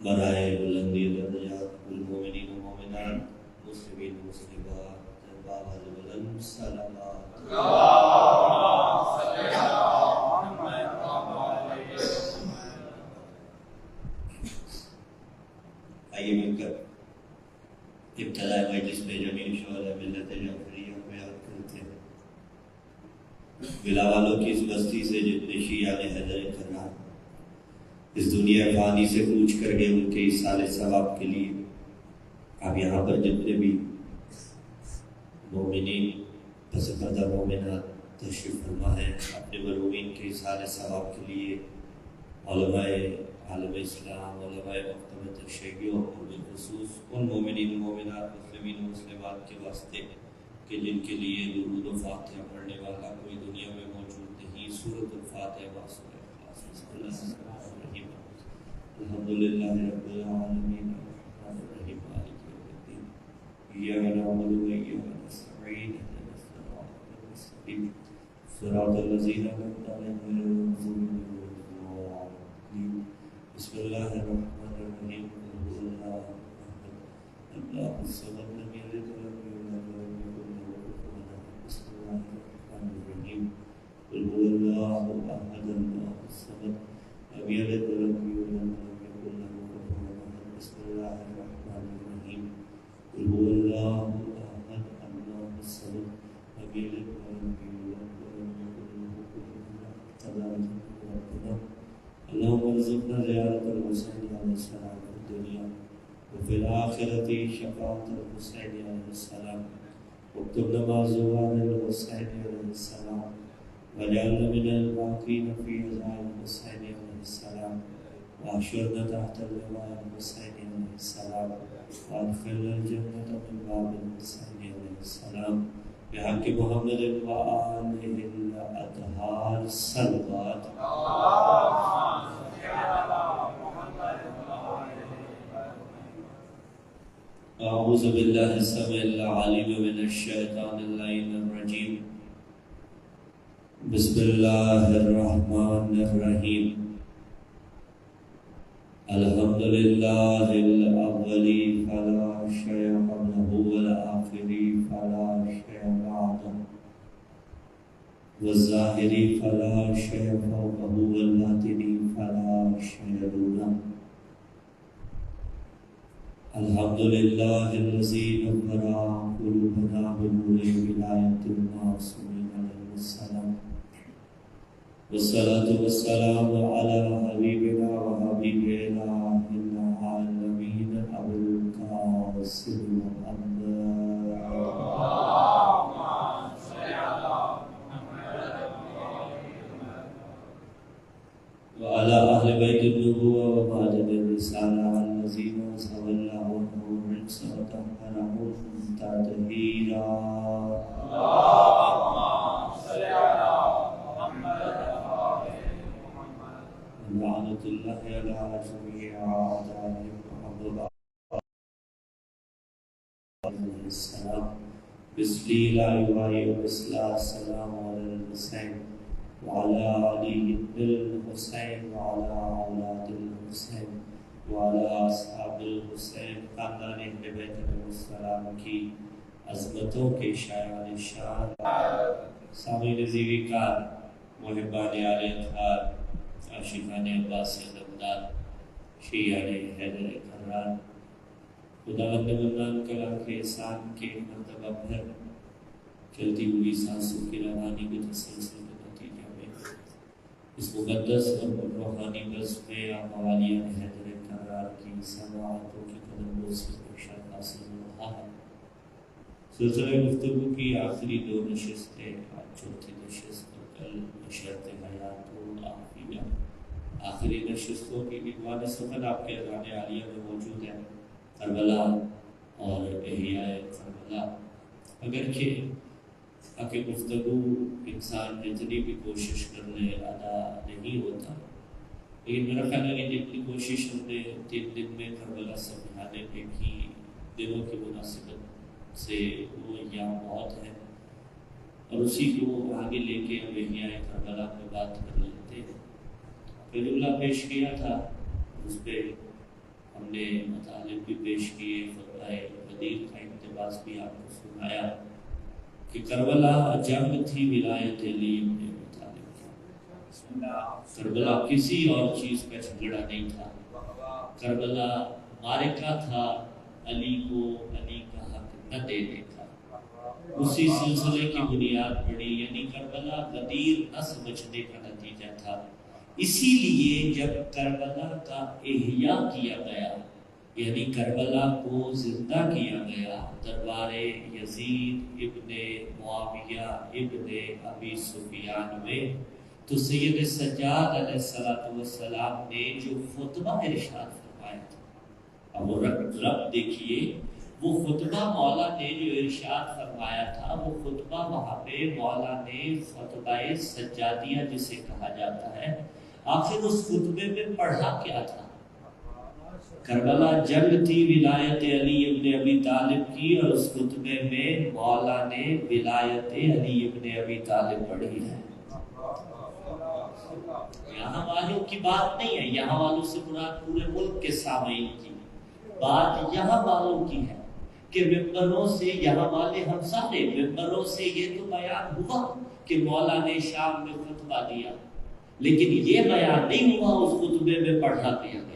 برائے بلندی درجات المومنین و مومنات مسلمین و مسلمات باواز بلند سلامات آئیے مل کر ابتداء مجلس میں جمیع شہداء ملت جعفریہ کو یاد کرتے ہیں۔ بلاوالوں کی اس بستی سے جتنے شیعہ حیدر کرار اس دنیا فانی سے کوچ کر گئے، ان کے ایصال ثواب کے لیے اب یہاں پر جتنے بھی مومنین پس پردہ مومنات تشریف فرما ہے، اپنے مرحومین کے ایصال ثواب کے لیے علماء عالم اسلام، علماء مکتبۃ الشیعیوں اور بالخصوص ان مومنین مومنات مسلمین و مسلمات کے واسطے کہ جن کے لیے درود و فاتحہ پڑھنے والا کوئی دنیا میں موجود نہیں، سورۃ الفاتحہ با سورۃ اخلاص۔ بسم اللہ الرحمن الرحیم، الحمدللہ رب العالمین الرحمن الرحیم مالک یوم الدین، ایاک نعبد و ایاک نستعین اهدنا الصراط المستقیم صراط الذین انعمت علیہم غیر المغضوب علیہم ولا الضالین۔ بسم اللہ الرحمن الرحیم، قل هو اللہ احد اللہ الصمد لم یلد ولم یولد ولم یکن له کفوا احد۔ بسم اللہ الرحمن الرحیم، قل هو اللہ احد اللہ الصمد لم یلد ولم یولد ولم یکن له کفوا احد۔ بسم اللہ الرحمن الرحیم، قل هو اللہ احد اللہ الصمد لم یلد ولم یولد ولم یکن له کفوا احد۔ تبارک ربنا اللهم ارزقنا زیارت الحسین علیہ السلام فی الدنیا وفی الآخرۃ شفاعۃ الحسین علیہ السلام واکتبنا مع زوار الحسین علیہ السلام واجعلنا من الباقین فی عزاء الحسین علیہ السلام واحشرنا تحت لواء الحسین علیہ السلام وادخلنا الجنۃ من باب الحسین علیہ السلام بحق محمد وآلہ الاطہار صلوات۔ اعوذ باللہ السمیع العلیم من الشیطان اللعین الرجیم، بسم اللہ الرحمن الرحیم، الحمدللہ الاولی فلا شیء قبلہ والآخری فلا شیء بعدہ والظاہری فلا شیء فوقہ والباطنی فلا شیء دونہ۔ الحمدللہ الذی نور قلوبنا بنور ولایۃ المعصومین علیہ السلام، والصلاة والسلام علی حبیبنا وحبیب الہ العالمین ابو القاسم محمد وعلى أهل بيت النبوة ومعدن الرسالة الذين أظهر الله عنهم الرجس وطهرهم تطهيرا۔ اللهم صل على محمد لعنة الله على جميع أعدائهم محمد عليه السلام بسلی لا يبايع مثل السلام على الحسين وعلى علي بن الحسين وعلى أولاد الحسين وعلى أصحاب الحسين۔ خاندان اہل بیت علیہ السلام کی عظمتوں کے شایان شان سامعین زیوی کار، محبان آل اطہار، عاشقان عباس نمدار، شیعہ حیدر کرار، خداوند منان کلا کے احسان کے مرتبہ بھر چلتی ہوئی سانسوں کی روانی کے تسلسل اس مقدس اور روحانی بس میں آپ حوالیہ حیدر کرار کی سماعتوں کی قدموں سے ارشاد حاصل ہو رہا ہے۔ سلسلہ گفتگو کی آخری دو نشستیں، آج چوتھی نشست اور کل نشست حیات و عافیہ، آخری نشستوں کی عنوان سخن آپ کے اذان عالیہ میں موجود ہے، کربلا اور احیاء کربلا۔ اگرچہ کہ گفتگو انسان جتنی بھی کوشش کر لے ادا نہیں ہوتا، لیکن میرا خیال ہے کہ جتنی کوشش ہم نے 3 دن میں کربلا سمجھانے میں کی، دنوں کی مناسبت سے وہ ایام بہت ہے، اور اسی کو آگے لے کے ہم احیاء کربلا پہ بات کر لیتے ہیں۔ پھر جملہ پیش کیا تھا اس پہ ہم نے مطالب بھی پیش کیے، خطبہ غدیر کا اقتباس بھی آپ کو سنایا کہ کربلا جنگ تھی ولایت علی ابن ابی طالب کی۔ کربلا کسی اور چیز کا جھگڑا نہیں تھا، کربلا معرکہ تھا علی کو علی کا حق نہ دینے کا۔ اسی سلسلے کی بنیاد پڑی، یعنی کربلا غدیر نہ سمجھنے کا نتیجہ تھا۔ اسی لیے جب کربلا کا احیاء کیا گیا، یعنی کربلا کو زندہ کیا گیا دربار یزید ابن معاویہ ابن ابی سفیان میں، تو سید سجاد علیہ السلام نے جو خطبہ ارشاد فرمایا تھا، اب وہ رب دیکھیے، وہ خطبہ مولا نے جو ارشاد فرمایا تھا، وہ خطبہ وہاں پہ مولا نے خطبہ سجادیہ جسے کہا جاتا ہے، آخر اس خطبے میں پڑھا کیا تھا؟ کربلا جنگ تھی ولایت علی ابن ابی طالب کی، اور اس خطبے میں مولا نے ولایت علی ابن ابی طالب پڑھی ہے۔ یہاں والوں کی بات نہیں ہے، یہاں والوں سے مراد پورے ملک کے سامعین کی بات یہاں والوں کی ہے کہ ممبروں سے، یہاں والے ہم سارے ممبروں سے یہ تو بیان ہوا کہ مولا نے شام میں خطبہ دیا، لیکن یہ بیان نہیں ہوا اس خطبے میں پڑھا دیا گیا۔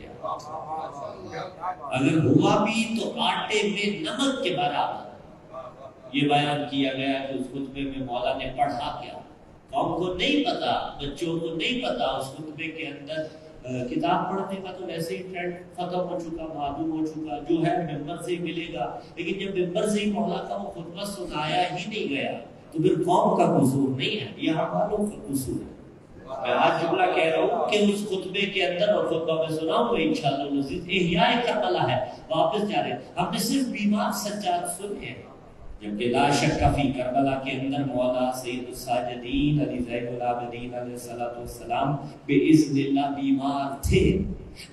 اگر ہوا بھی تو آٹے میں نمک کے برابر یہ بیان کیا گیا کہ اس خطبے میں مولا نے پڑھا کیا۔ قوم کو نہیں پتا، بچوں کو نہیں پتا، اس خطبے کے اندر کتاب پڑھنے کا تو ویسے ہی ٹرینڈ ختم ہو چکا، معلوم ہو چکا، جو ہے ممبر سے ہی ملے گا، لیکن جب ممبر سے ہی مولا کا وہ خطبہ سنایا ہی نہیں گیا تو پھر قوم کا قصور نہیں ہے، یہاں والوں کا قصور ہے۔ میں آج جملہ کہہ رہا ہوں کہ اس خطبے کے اندر، اور خطبہ میں سناؤں گا انشاءاللہ العزیز، احیاء کربلا ہے، واپس جا رہے ہیں۔ ہم نے صرف بیمار سجاد سنے ہیں، جبکہ لا شک فی کربلا کے اندر مولا سید الساجدین علی زین العابدین علیہ السلام باذن اللہ بیمار تھے،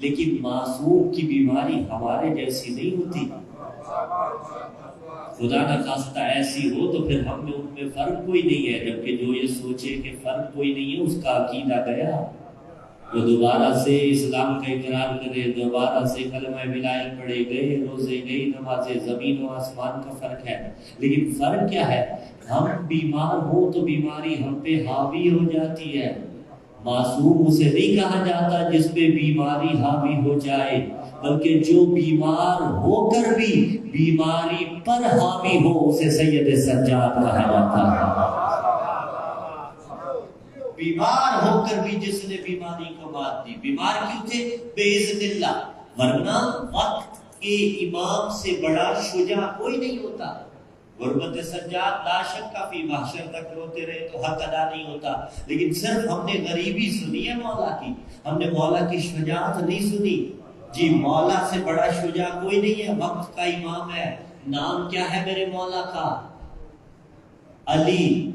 لیکن معصوم کی بیماری ہمارے جیسی نہیں ہوتی۔ خدا نہ خواستہ ایسی ہو تو پھر ہم میں ان میں فرق کوئی نہیں ہے، جبکہ جو یہ سوچے کہ فرق کوئی نہیں ہے اس کا عقیدہ گیا، وہ دوبارہ سے اسلام کا اقرار کرے، دوبارہ سے کلمہ ولایت پڑھے، گئے روزے گئی نمازیں، زمین و آسمان کا فرق ہے۔ لیکن فرق کیا ہے؟ ہم بیمار ہو تو بیماری ہم پہ حاوی ہو جاتی ہے، معصوم اسے نہیں کہا جاتا جس پہ بیماری حاوی ہو جائے، بلکہ جو بیمار ہو کر بھی بیماری پر حاوی ہو اسے سید سجاد کہا جاتا ہے۔ بیمار ہو کر بھی جس نے بیماری کو مات دی، بیمار کیوں تھے؟ باذن اللہ، ورنہ وقت کے امام سے بڑا شجاع کوئی نہیں ہوتا۔ غربت سجاد لا شک کافی، محشر تک روتے رہے تو حق ادا نہیں ہوتا، لیکن صرف ہم نے غریبی سنی ہے مولا کی، ہم نے مولا کی شجاعت نہیں سنی۔ جی مولا سے بڑا شجاع کوئی نہیں ہے، وقت کا امام ہے۔ نام کیا ہے میرے مولا کا؟ علی،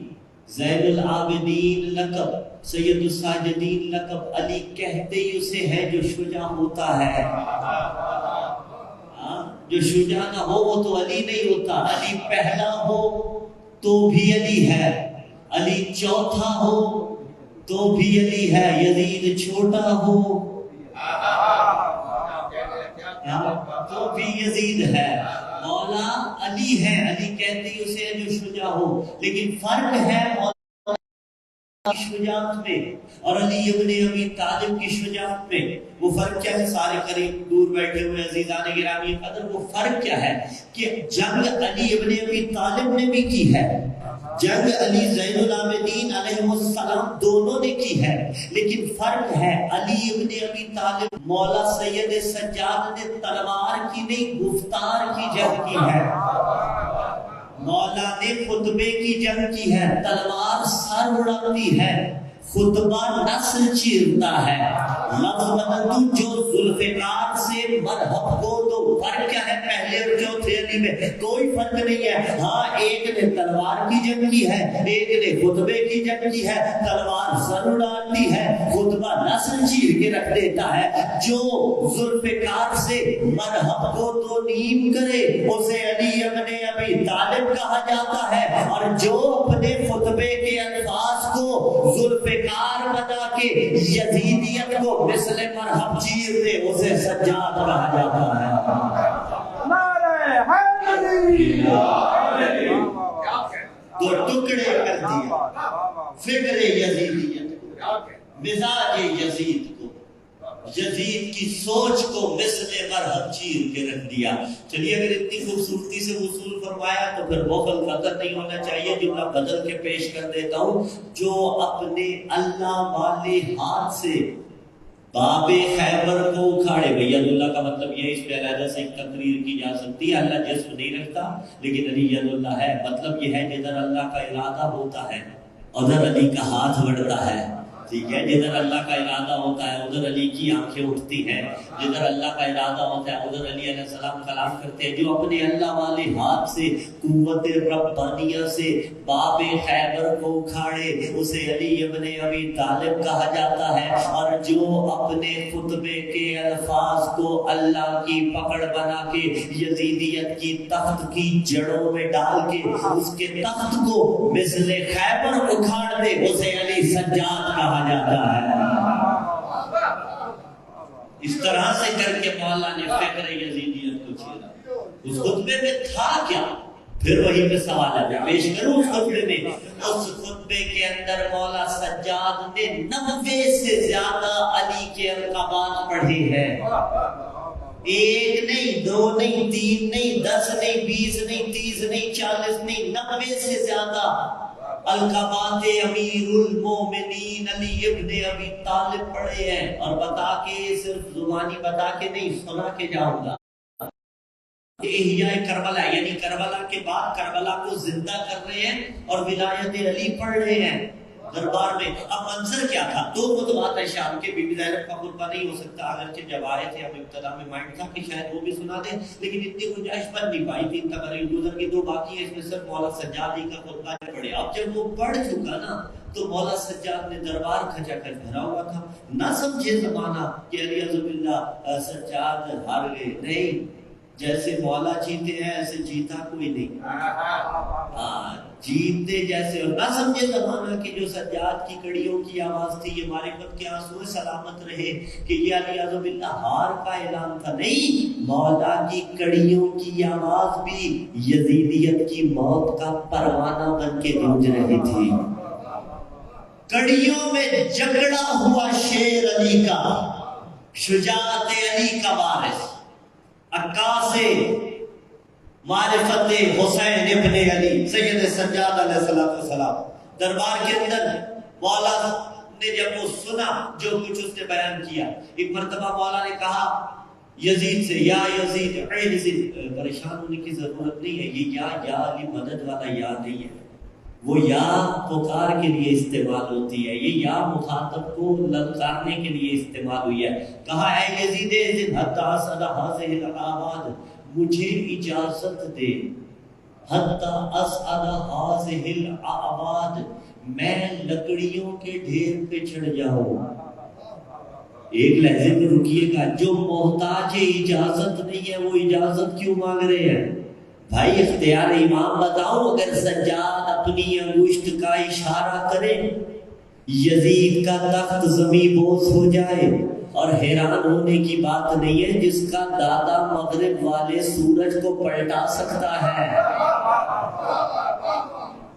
زین العابدین لقب، سید الساجدین لقب، علی کہتے ہی اسے ہے جو شجاع ہوتا ہے۔ جو شجاع نہ ہو وہ تو علی نہیں ہوتا۔ علی پہلا ہو تو بھی علی ہے، علی چوتھا ہو تو بھی علی ہے، یزید چھوٹا ہو تو بھی یزید ہے۔ مولا علی ہے، علی کہتے ہی اسے ہے جو شجاع ہو، لیکن فرق ہے مولا کی شجاعت میں اور علی ابن ابی طالب کی شجاعت میں۔ وہ فرق کیا ہے؟ سارے قریب دور بیٹھے ہوئے عزیزان گرامی قدر، وہ فرق کیا ہے کہ جنگ علی ابن ابی طالب نے بھی کی ہے، جنگ علی زین العابدین علیہ السلام دونوں نے کی ہے، لیکن فرق ہے علی ابن ابی طالب مولا سید سجاد نے تلوار کی نہیں گفتار کی جنگ کی ہے، مولا نے خطبے کی جنگ کی ہے، تلوار سر اڑاتی ہے، خطبہ نسل چیرتا ہے۔ لفظ بدل جو ذوالفقار سے مرحب کو، تو فرق کیا ہے پہلے اور چوتھے علی میں؟ کوئی فرق نہیں ہے۔ ہاں ایک نے تلوار کی جنگ کی ہے، ایک نے خطبے کی جنگ کی ہے، تلوار سر اڑاتی ہے، خطبہ نسل چیر کے رکھ دیتا ہے۔ جو ذوالفقار سے مرحب کو تو نیم کرے اسے علی ابن ابی طالب کہا جاتا ہے، اور جو اپنے خطبے کے الفاظ کو ذوالفقار بنا کے یزیدیت کو مثل مرہم چیر دے اسے سجاد کہا جاتا ہے. تو ٹکڑے کر دیا فکر یزیدیت کو، مزاج یزید کو، یزید کی سوچ کو مثل مرہم چیر کے رکھ دیا. چلیے اگر اتنی خوبصورتی سے وصول فرمایا تو پھر بخل قدر نہیں ہونا چاہیے. جملہ بدل کے پیش کر دیتا ہوں. جو اپنے اللہ والے ہاتھ سے باب خیبر کو اکھاڑے. بھیا اللہ کا مطلب یہ اس پہ علیحدہ سے ایک تقریر کی جا سکتی ہے. اللہ جسم نہیں رکھتا لیکن علی ید اللہ ہے. مطلب یہ ہے جدھر اللہ کا ارادہ ہوتا ہے ادھر علی کا ہاتھ بڑھتا ہے. ٹھیک ہے، جدھر اللہ کا ارادہ ہوتا ہے ادھر علی کی آنکھیں اٹھتی ہیں. جدھر اللہ کا ارادہ ہوتا ہے ادھر علی علیہ السلام کلام کرتے ہیں. جو اپنے اللہ والے ہاتھ سے قوت ربانیہ سے باب خیبر کو اکھاڑے اسے علی ابن ابی طالب کہا جاتا ہے. اور جو اپنے خطبے کے الفاظ کو اللہ کی پکڑ بنا کے یزیدیت کی تخت کی جڑوں میں ڈال کے اس کے تخت کو مثل خیبر اکھاڑ دے اسے علی سجاد کہا جاتا ہے. اس طرح سے کر کے مولا نے فکر یزیدیت کو چھیڑا. اس خطبے میں تھا کیا؟ پھر وہی پہ سوال ہے پیش کروں. اس خطبے میں، اس خطبے کے اندر مولا سجاد نے 90 سے زیادہ علی کے القابات پڑھے ہیں. ایک نہیں، دو نہیں، تین نہیں، 10 نہیں، 20 نہیں، 30 نہیں، 40 نہیں، 90 سے زیادہ القابات امیر المومنین علی ابن ابی طالب پڑھے ہیں. اور بتا کے، صرف زبانی بتا کے نہیں، سنا کے جاؤں گا. احیاء کربلا یعنی کربلا کے بعد کربلا کو زندہ کر رہے ہیں اور ولایت علی پڑھ رہے ہیں دربار میں. اب منظر کیا تھا؟ 2 خطبات ہیں شام کے. بی بی زینب کا خطبہ نہیں ہو سکتا اگرچہ جب آئے تھے اب ابتدا میں مائنڈ تھا کہ شاید وہ بھی سنا دیں، لیکن اتنی گنجائش بن نہیں پائی. 3 تقریر گزر کی، 2 باقی ہیں. اس میں صرف مولا سجاد ہی کا خطبہ پڑھے. اب جب وہ پڑھ چکا نا تو مولا سجاد نے دربار کھچا کر بھرا ہوا تھا. نہ سمجھے زمانہ کہ علی عزب اللہ سجاد ہار گئے. نہیں، جیسے مولا جیتے ہیں ایسے جیتا کوئی نہیں. جیتے جیسے. اور نہ سمجھے زمانہ کہ جو سجاد کی کڑیوں کی آواز تھی یہ معرفت کے آنسو سلامت رہے کہ یہ علی عزب اللہ ہار کا اعلان تھا. نہیں، مولا کی کڑیوں کی آواز بھی یزیدیت کی موت کا پروانہ بن کے گونج رہی تھی. کڑیوں میں جگڑا ہوا شیر علی کا، شجاعت علی کا وارث، عکاس معرفت حسین ابن علی سید سجاد علیہ السلام دربار کے اندر. مولا نے جب وہ سنا جو کچھ اس نے بیان کیا، ایک مرتبہ مولا نے کہا یزید سے، یا یزید، اے یزید. پریشان ہونے کی ضرورت نہیں ہے. یہ یا علی مدد والا یا نہیں ہے. وہ یا پکار کے لیے استعمال ہوتی ہے. یہ یا مخاطب کو للکارنے کے لیے استعمال ہوئی ہے. کہا اے یزید حتی اسعد هذه الاعواد، مجھے اجازت دے. حتی اسعد هذه الاعواد، میں لکڑیوں کے ڈھیر پہ چڑھ جاؤں. ایک لحظے میں رکیے گا. جو محتاج اجازت نہیں ہے وہ اجازت کیوں مانگ رہے ہیں؟ بھائی اختیار امام بتاؤ. اگر سجاد اپنی انگشت کا اشارہ کرے یزید کا تخت زمین بوس ہو جائے. اور حیران ہونے کی بات نہیں ہے، جس کا دادا مغرب والے سورج کو پلٹا سکتا ہے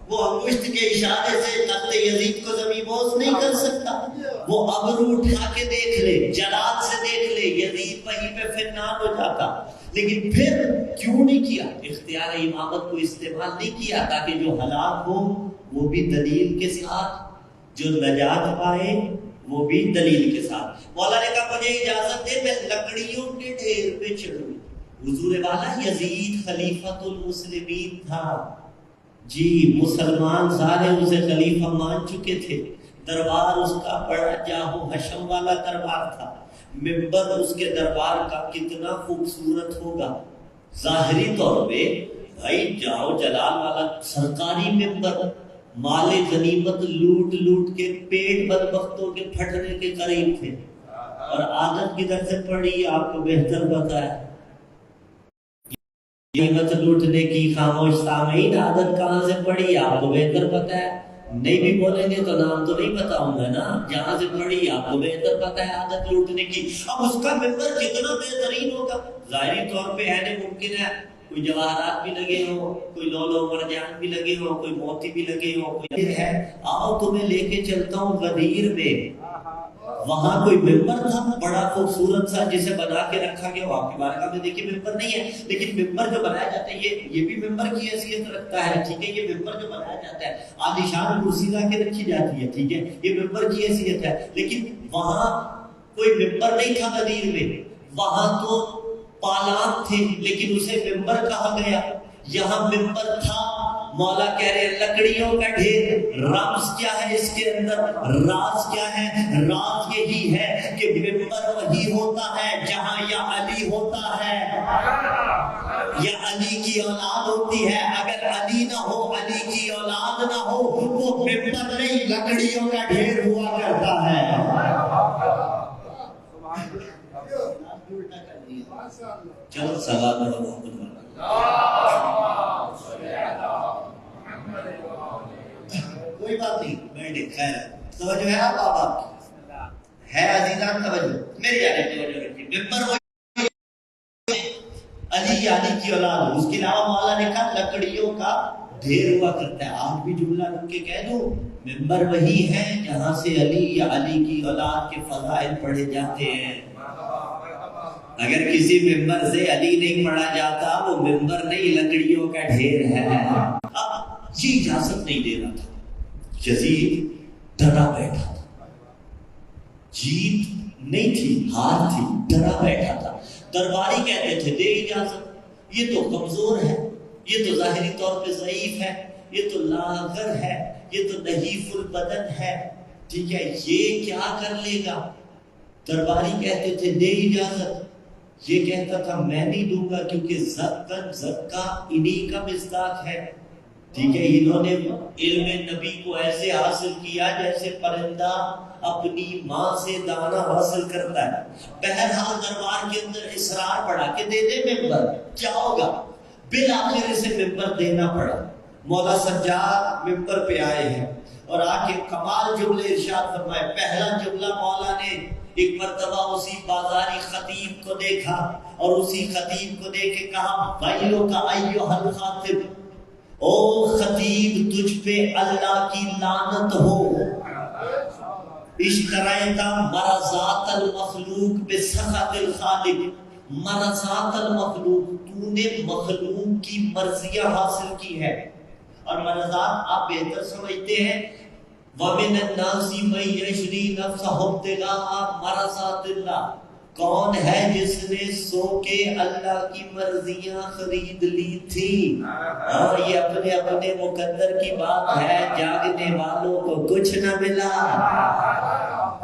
وہ انگشت کے اشارے سے تخت یزید کو زمین بوس نہیں کر سکتا. وہ ابرو اٹھا کے دیکھ لے، جلال سے دیکھ لے، یزید وہیں پہ فنان ہو جاتا. لیکن پھر کیوں نہیں کیا؟ اختیار امامت کو استعمال نہیں کیا تاکہ جو ہلاک ہو وہ بھی دلیل کے ساتھ، جو نجات پائے وہ بھی دلیل کے ساتھ. مولا نے کہا مجھے اجازت دے میں لکڑیوں کے ڈھیر پہ چڑھوں. حضور والا یزید خلیفۃ المسلمین تھا. جی، مسلمان سارے اسے خلیفہ مان چکے تھے. دربار اس کا بڑا جاہو حشم والا دربار تھا. ممبر اس کے دربار کا کتنا خوبصورت ہوگا. ظاہری طور پہ بھائی جاؤ جلال والا سرکاری ممبر، مال غنیمت لوٹ لوٹ کے پیٹ بدبختوں کے پھٹنے کے قریب تھے. اور عادت کدھر سے پڑی آپ کو بہتر پتا ہے. غنیمت لوٹنے کی خاموش سامعین عادت کہاں سے پڑی آپ کو بہتر پتا ہے. نہیں بھی بولیں گے تو نام تو نہیں بتاؤں گا نا، جہاں سے پڑھی آپ کو بہتر پتہ ہے عادت لوٹنے کی۔ اب اس کا ممبر کتنا بہترین ہوگا، ظاہری طور پہ ہے ممکن ہے کوئی جواہرات بھی لگے ہو، کوئی لولو مرجان بھی لگے ہو، کوئی موتی بھی لگے ہو، کوئی ہے۔ آؤ تمہیں لے کے چلتا ہوں غدیر میں، وہاں کوئی ممبر تھا بڑا خوبصورت سا جسے بنا کے رکھا گیا۔ آپ کی بارگاہ میں دیکھیے ممبر نہیں ہے، لیکن ممبر جو بنایا جاتا ہے یہ بھی ممبر کی حیثیت رکھتا ہے، ٹھیک ہے۔ یہ ممبر جو بنایا جاتا ہے عالیشان کرسی لا کے رکھی جاتی ہے، ٹھیک ہے، یہ ممبر کی حیثیت ہے۔ لیکن وہاں کوئی ممبر نہیں تھا غدیر میں، وہاں تو پالات تھے، لیکن اسے ممبر کہا گیا۔ یہاں ممبر تھا، مولا کہہ رہے ہیں لکڑیوں کا ڈھیر۔ رمز کیا ہے اس کے اندر، راز کیا ہے؟ راز یہی ہے کہ ممبر وہی ہوتا ہے جہاں یا علی ہوتا ہے یا علی کی اولاد ہوتی ہے۔ اگر علی نہ ہو، علی کی اولاد نہ ہو، وہ ممبر نہیں لکڑیوں کا ڈھیر ہوا کرتا ہے۔ چلو سلام علیکم۔ کوئی بات نہیں، بیٹھے، خیر توجہ ہے آپ کی ہے عزیزان، توجہ میری جانب توجہ رکھیے۔ ممبر وہ علی علی کی اولاد، اس کے علاوہ مولا نے کہا لکڑیوں کا ڈھیر ہوا کرتا ہے۔ آج بھی جملہ رکھ کے کہہ دو، ممبر وہی ہے جہاں سے علی یا علی کی اولاد کے فضائل پڑھے جاتے ہیں۔ اگر کسی ممبر سے علی نہیں پڑھا جاتا، وہ ممبر نہیں لکڑیوں کا ڈھیر ہے۔ اب یہ اجازت نہیں دے رہا تھا، یزید ڈرا بیٹھا تھا، جیت نہیں تھی، ہار تھی، ڈرا بیٹھا تھا۔ درباری کہتے تھے دے اجازت، یہ تو کمزور ہے، یہ تو ظاہری طور پہ ضعیف ہے، یہ تو لاغر ہے، یہ تو نحیف البدن ہے، ٹھیک ہے، یہ کیا کر لے گا؟ درباری کہتے تھے دے اجازت، یہ کہتا تھا میں نہیں دوں گا، کیونکہ زکا انہی کا مصداق ہے، ٹھیک ہے۔ انہوں نے علم نبی کو ایسے حاصل کیا جیسے پرندہ اپنی ماں سے دانہ حاصل کرتا ہے۔ بہرحال دربار کے اندر اصرار پڑا کہ دے دے ممبر، کیا ہوگا؟ بالآخر اسے ممبر دینا پڑا۔ مولا سجاد ممبر پہ آئے ہیں اور آ کے کمال جملے ارشاد فرمائے۔ پہلا جملہ مولا نے ایک مرتبہ اسی بازاری خطیب کو دیکھا اور اسی خطیب کو دیکھ کے کہا بھائیو کا ایھا الخاطب، او خطیب تجھ پہ اللہ کی لعنت ہو، اشتریتا مرضات المخلوق بسخط الخالق، مرضات المخلوق، تو نے مخلوق کی مرضیاں حاصل کی ہے۔ اور مرضات آپ بہتر سمجھتے ہیں، وَمِنَ النَّاسِ مَن يَشْرِي نَفْسَهُ ابْتِغَاءَ مَرْضَاتِ اللَّهِ، کون ہے جس نے سو کے اللہ کی مرضیاں خرید لی تھی؟ اور یہ اپنے اپنے مقدر کی بات ہے، جاگنے والوں کو کچھ نہ ملا،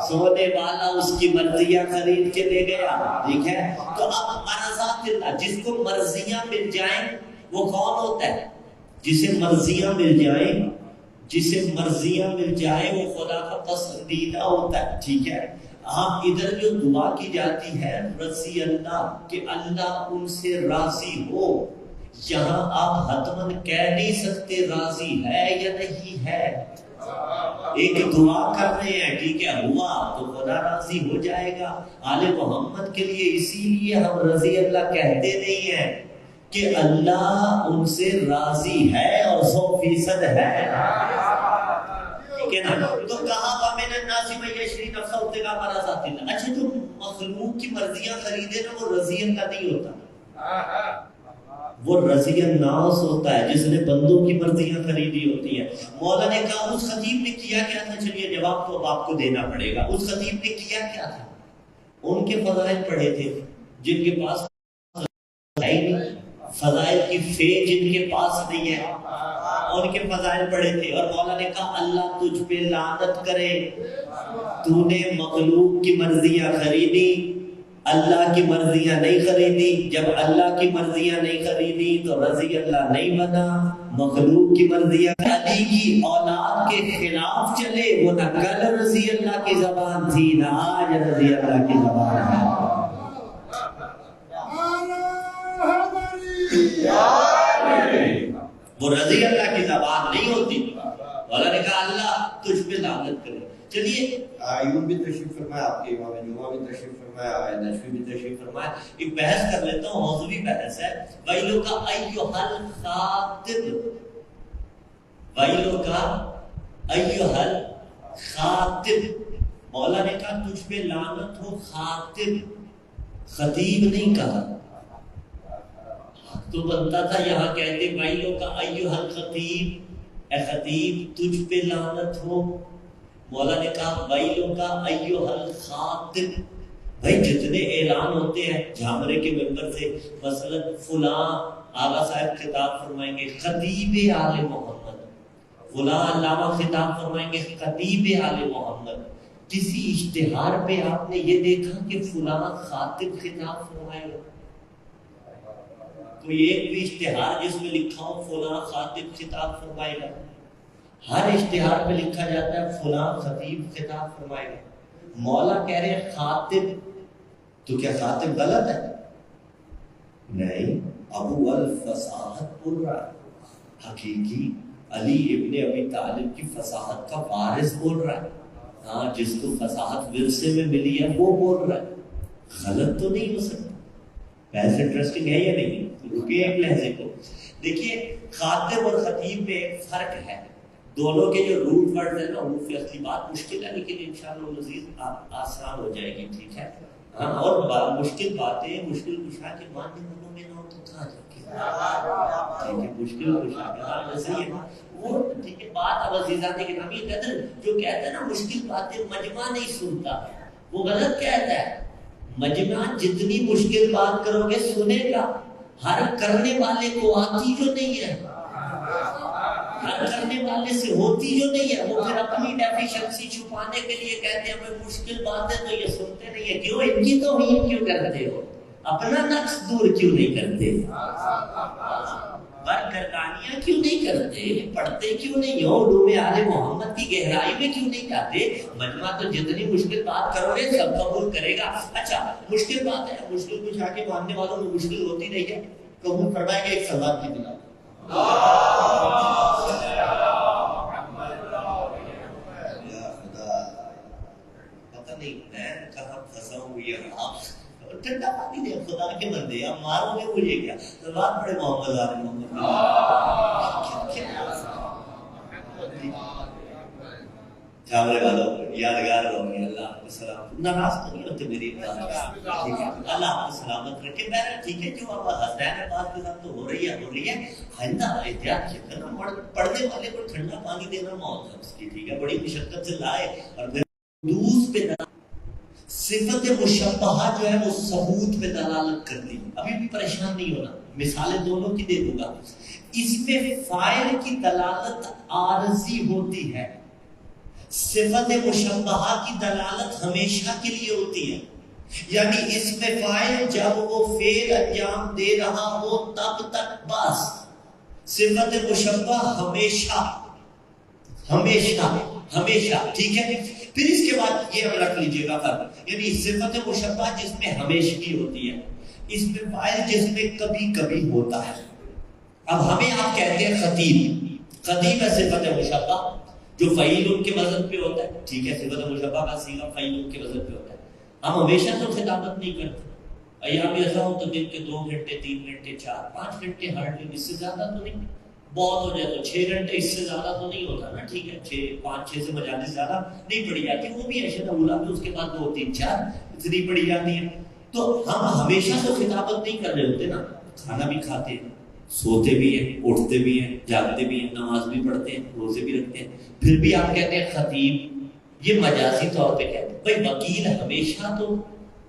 سونے والا اس کی مرضیاں خرید کے لے گیا، ٹھیک ہے۔ تو اب مرضات اللہ، جس کو مرضیاں مل جائیں وہ کون ہوتا ہے؟ جسے مرضیاں مل جائیں، جسے مرضیاں مل جائیں وہ خدا کا پسندیدہ ہوتا ہے، ٹھیک ہے۔ ہاں ادھر جو دعا کی جاتی ہے رضی اللہ، کہ اللہ ان سے راضی ہو، یہاں آپ حتماً کہہ نہیں سکتے راضی ہے یا نہیں ہے، ایک دعا کر رہے ہیں، ٹھیک ہے، ہوا تو خدا راضی ہو جائے گا۔ آل محمد کے لیے اسی لیے ہم رضی اللہ کہتے نہیں ہیں کہ اللہ ان سے راضی ہے اور 100% ہے، ٹھیک ہے نا۔ تو کہا وَمِنَ النَّاسِ مَن يَشْرِي نَفْسَهُ ابْتِغَاءَ مَرْضَاتِ اللَّهِ۔ اچھا جو مخلوق کی مرضیاں خریدے نا وہ رضی اللہ نہیں ہوتا، وہ رضی الناس ہوتا ہے، جس نے بندوں کی مرضیاں خریدی ہوتی ہیں۔ مولا نے کہا اس خطیب نے کیا کیا تھا؟ چلیے جواب تو اب آپ کو دینا پڑے گا۔ اس خطیب نے کیا کیا تھا؟ ان کے فضائل پڑھے تھے جن کے پاس فضائل کی فے جن کے پاس نہیں ہے، ان کے فضائل پڑھے تھے، اور مولا نے کہا اللہ تجھ پہ لعنت کرے، تو نے مخلوق کی مرضیاں خریدی، اللہ کی مرضیاں نہیں خریدی۔ جب اللہ کی مرضیاں نہیں خریدی تو رضی اللہ نہیں بنا، مخلوق کی مرضیاں، علی کی اولاد کے خلاف چلے، وہ نہ کل رضی اللہ کی زبان تھی نہ آج رضی اللہ کی زبان ہے۔ وہ رضی اللہ کی زبان نہیں ہوتی۔ مولا نے کہا کہا اللہ تجھ پہ لعنت کرے. چلیے ایوب بھی تشریف فرمایا, آپ کے امام جمعہ بھی تشریف فرمایا, نشوی بھی تشریف فرمایا. ایک بحث کر لیتا ہوں, موضوعی بحث ہے. ویلو کا ایھل خاطب, ویلو کا ایھل خاطب, مولا نے کہا تجھ پہ لعنت ہو خاطب, خطیب نہیں کہا. تو بنتا تھا یہاں کہتے ویلو کا ایھل خطیب, اے خطیب تجھ پہ لعنت ہو. مولا نے کہا ویلو کا ایھل خاطب. بھائی جتنے اعلان ہوتے ہیں جھامرے کے ممبر سے, مثلا فلاں آغا صاحب خطاب فرمائیں گے خطیب آل محمد, فلاں علامہ خطاب فرمائیں گے خطیب آل محمد. کسی اشتہار پہ آپ نے یہ دیکھا کہ فلاں خاطب خطاب فرمائے گا؟ کوئی ایک بھی اشتہار جس میں لکھا ہو فلاں خاطب خطاب فرمائے گا؟ ہر اشتہار پہ لکھا جاتا ہے فلاں خطیب خطاب فرمائے گا. مولا کہہ رہے ہیں خاطب, تو کیا خاطب غلط ہے؟ نہیں, ابو الفصاحت بول رہا ہے, حقیقی علی ابن ابی طالب کی فصاحت کا وارث بول رہا ہے. ہاں, جس کو فصاحت ورثے میں ملی ہے وہ بول رہا ہے, غلط تو نہیں ہو سکتا. بحث انٹرسٹنگ ہے یا نہیں؟ رکیے ایک لحظے کو. دیکھیے خاطب اور خطیب میں ایک فرق ہے. دونوں کے جو روٹ ورڈ ہے نا, حروف اصلی بات مشکل ہے لیکن انشاءاللہ مزید آسان ہو جائے گی, ٹھیک ہے. ہاں, اور مشکل باتیں مشکل کشا کے ماننے والوں میں نہ ہو تو کہاں جا کے, ٹھیک ہے, مشکل کشا کے ویسے ہی ہے وہ, ٹھیک ہے. بات اب عزیزان کے نام یہ کہتے ہیں جو کہتے ہیں نا مشکل باتیں مجمع نہیں سنتا, وہ غلط کہتا ہے. مجمع جتنی مشکل بات کرو گے سنے گا, ہر کرنے والے کو آتی جو نہیں ہے, ہر کرنے والے سے ہوتی جو نہیں ہے. وہ پھر اپنی ڈیفیشنسی چھپانے کے لیے کہتے ہیں ہمیں مشکل باتیں تو یہ سنتے نہیں ہے. کیوں ان کی توہین کیوں کرتے ہو, اپنا نقص دور کیوں نہیں کرتے, برگردانیاں کیوں نہیں کرتے, پڑھتے کیوں نہیں ہو, علوم آل محمد کی گہرائی میں کیوں نہیں جاتے. مجمع تو جتنی مشکل بات کرو گے سب قبول کرے گا. اچھا مشکل بات ہے, مشکل کچھ آ کے ماننے والوں میں مشکل ہوتی نہیں ہے, قبول فرمائیں گے ایک سوال کی بنا. پتہ نہیں میں کہاں پھنسا ہوں, یہ ٹھنڈا پانی دے خدا کے بندے, آپ مارو گے مجھے کیا. بات پڑے محمد آل محمد, جھامرے والوں یادگار ہو گیا. اللہ آپ کو سلام, ناراض تو نہیں ہوتے میری بات, ٹھیک ہے, اللہ آپ کو سلامت رکھے. بہرحال ٹھیک ہے, جو اب حسین بات کے ساتھ تو ہو رہی ہے آئندہ احتیاط کیا کرنا. پڑھنے والے کو ٹھنڈا پانی دینا موت ہے اس کی, ٹھیک ہے, بڑی مشقت سے لائے اور پھر دوس پہ صفت مشبہہ جو ہے وہ ثبوت پہ دلالت کرتی ہے. ابھی بھی پریشان نہیں ہونا, مثالیں دونوں کی دے دوں گا. اس میں فاعل کی دلالت عارضی ہوتی ہے, صفت مشبہہ کی دلالت ہمیشہ کے لیے ہوتی ہے. یعنی اس میں فاعل جب وہ فعل انجام دے رہا ہو تب تک بس, صفت مشبہ ہمیشہ ہمیشہ ہمیشہ, ٹھیک ہے. پھر اس کے بعد یہ رکھ لیجئے گا فرق, یعنی صفت مشبہ جس میں ہمیشگی ہوتی ہے, اس میں فاعل جس میں کبھی کبھی ہوتا ہے. اب ہمیں آپ کہتے ہیں خطیب, خطیب ہے صفت مشبہ جو فعیل ان کے وزن پہ ہوتا ہے, ٹھیک ہے, صفت مشبہ کا صیغہ فعیل ان کے وزن پہ ہوتا ہے. ہم ہمیشہ تو خطابت نہیں کرتے, ایام ایسا ہو تو دن کے 2 گھنٹے 3 گھنٹے 4 5 گھنٹے ہر دن, اس سے زیادہ تو نہیں, بہت ہو جائے تو 6 گھنٹے, اس سے زیادہ تو نہیں ہوتا نا, ٹھیک ہے. 5-6 سے مجالس زیادہ نہیں پڑھی جاتی, وہ بھی اشد اولا پہ اس کے بعد 2-3-4 اتنی پڑھی جاتی ہیں. تو ہم ہمیشہ تو خطابت نہیں کر رہے ہوتے نا, کھانا بھی کھاتے ہیں, سوتے بھی ہیں, اٹھتے بھی ہیں, جاگتے بھی ہیں, نماز بھی پڑھتے ہیں, روزے بھی رکھتے ہیں. پھر بھی آپ کہتے ہیں خطیب, یہ مجازی طور پہ کہتے ہیں. بھائی وکیل ہمیشہ تو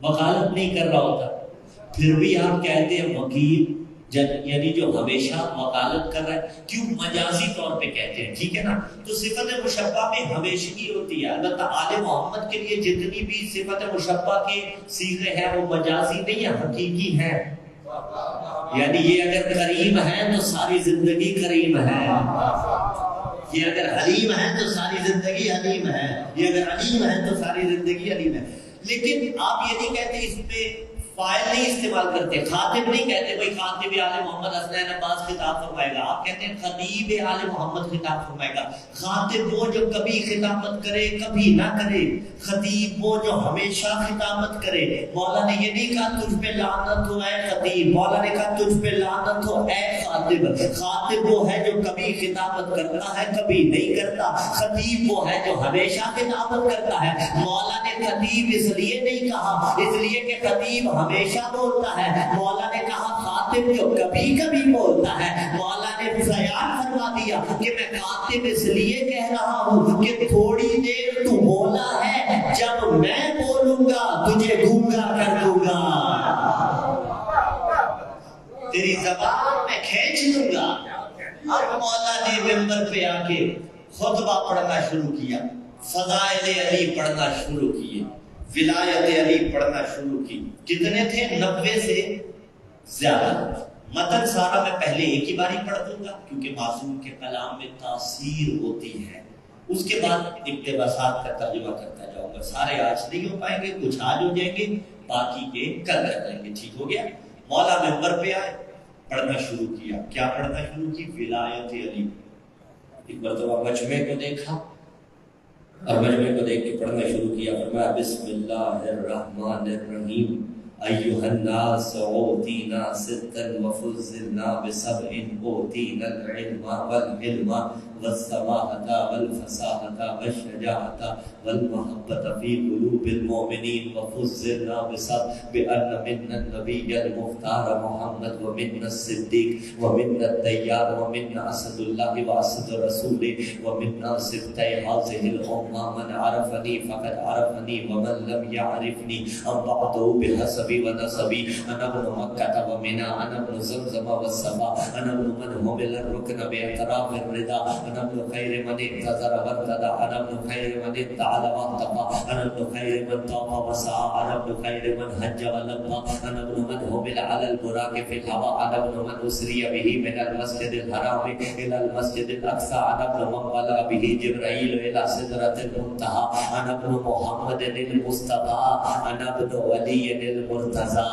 وکالت نہیں کر رہا ہوتا, پھر بھی آپ کہتے ہیں وکیل, یعنی جو ہمیشہ وکالت کر رہا ہے, کیوں مجازی طور پہ کہتے ہیں, ٹھیک ہے نا. تو صفت مشبہ میں ہمیشگی ہوتی ہے. البتہ آل محمد کے لیے جتنی بھی صفت مشبہ کے صیغے ہیں وہ مجازی نہیں ہیں, حقیقی ہیں. یعنی یہ اگر کریم ہے تو ساری زندگی کریم ہے, یہ اگر حلیم ہے تو ساری زندگی حلیم ہے, یہ اگر علیم ہے تو ساری زندگی علیم ہے. لیکن آپ یہ نہیں کہتے اس پہ فاعل نہیں استعمال کرتے، خاطب نہیں کہتے کوئی خاطب آل محمد حسنین عباس خطاب فرمائے گا، آپ کہتے ہیں خطیب آل محمد خطاب فرمائے گا۔ خاطب وہ جو کبھی خطابت کرے کبھی نہ کرے، خطیب وہ جو ہمیشہ خطابت کرے۔ مولا نے یہ نہیں کہا تجھ پہ لعنت ہو اے خطیب، مولا نے کہا تجھ پہ لعنت ہو اے خاطب۔ خاطب وہ ہے جو کبھی خطابت کرتا ہے کبھی نہیں کرتا، خطیب وہ ہے جو ہمیشہ خطابت کرتا ہے۔ مولا نے خطیب اس لیے نہیں کہا اس لیے کہ خطیب ہمیشہ بولتا ہے، مولا نے کہا خاطب جو کبھی کبھی بولتا ہے۔ مولا نے بیان فرما دیا کہ میں خاطب اس لیے کہہ رہا ہوں کہ تھوڑی دیر تو بولا ہے، جب میں بولوں گا تجھے گونگا کر دوں گا، تیری زبان میں کھینچ لوں گا۔ اب مولا نے منبر پہ آ کے خطبہ پڑھنا شروع کیا، فضائل علی پڑھنا شروع کیے، ولایت علی پڑھنا شروع کی۔ کتنے تھے؟ 90 سے زیادہ۔ متن سارا میں پہلے ایک ہی باری پڑھ دوں گا کیونکہ معصوم کے کلام میں تاثیر ہوتی ہے، اس کے بعد اقتباسات کا ترجمہ کرتا جاؤں گا۔ سارے آج نہیں ہو پائیں گے، کچھ آج ہو جائیں گے، باقی کے کل کر لیں گے، ٹھیک ہو گیا؟ مولا منبر پہ آئے، پڑھنا شروع کیا۔ کیا پڑھنا شروع کی؟ ولایت علی۔ ایک مرتبہ مجمع کو دیکھا اور مجمع کو دیکھ کے پڑھنا شروع کیا، فرمایا بسم اللہ الرحمن الرحیم، ایھا الناس اوتینا ستا وفضلنا بسبع، اوتینا العلم والحلم والسماحة والفصاحة والشجاعة والمحبة في قلوب المؤمنين، وفضلنا بأن منا النبي المختار محمد، ومنا الصديق، ومنا الديار، ومنا أسد الله وأسد رسوله، ومنا سبطي هذه الأمة، من عرفني فقد عرفني ومن لم يعرفني أنبعته بحسبي ونسبي، أنا ابن مكة ومنى، أنا ابن زمزم والصفا، أنا ابن من حمل الركن باعتراف الرضا، أنا ابن خير من انتظر وارتدى، أنا ابن خير من اتعل واتقى، أنا ابن خير من طاف وسعى، أنا ابن خير من حج ولبى، أنا ابن من حمل على البراق في الهواء، أنا ابن من أسري به من المسجد الحرام إلى المسجد الأقصى، أنا ابن من بلغ به جبرائيل إلى سدرة المنتهى، أنا ابن محمد المصطفى، أنا ابن ولي المرتضى۔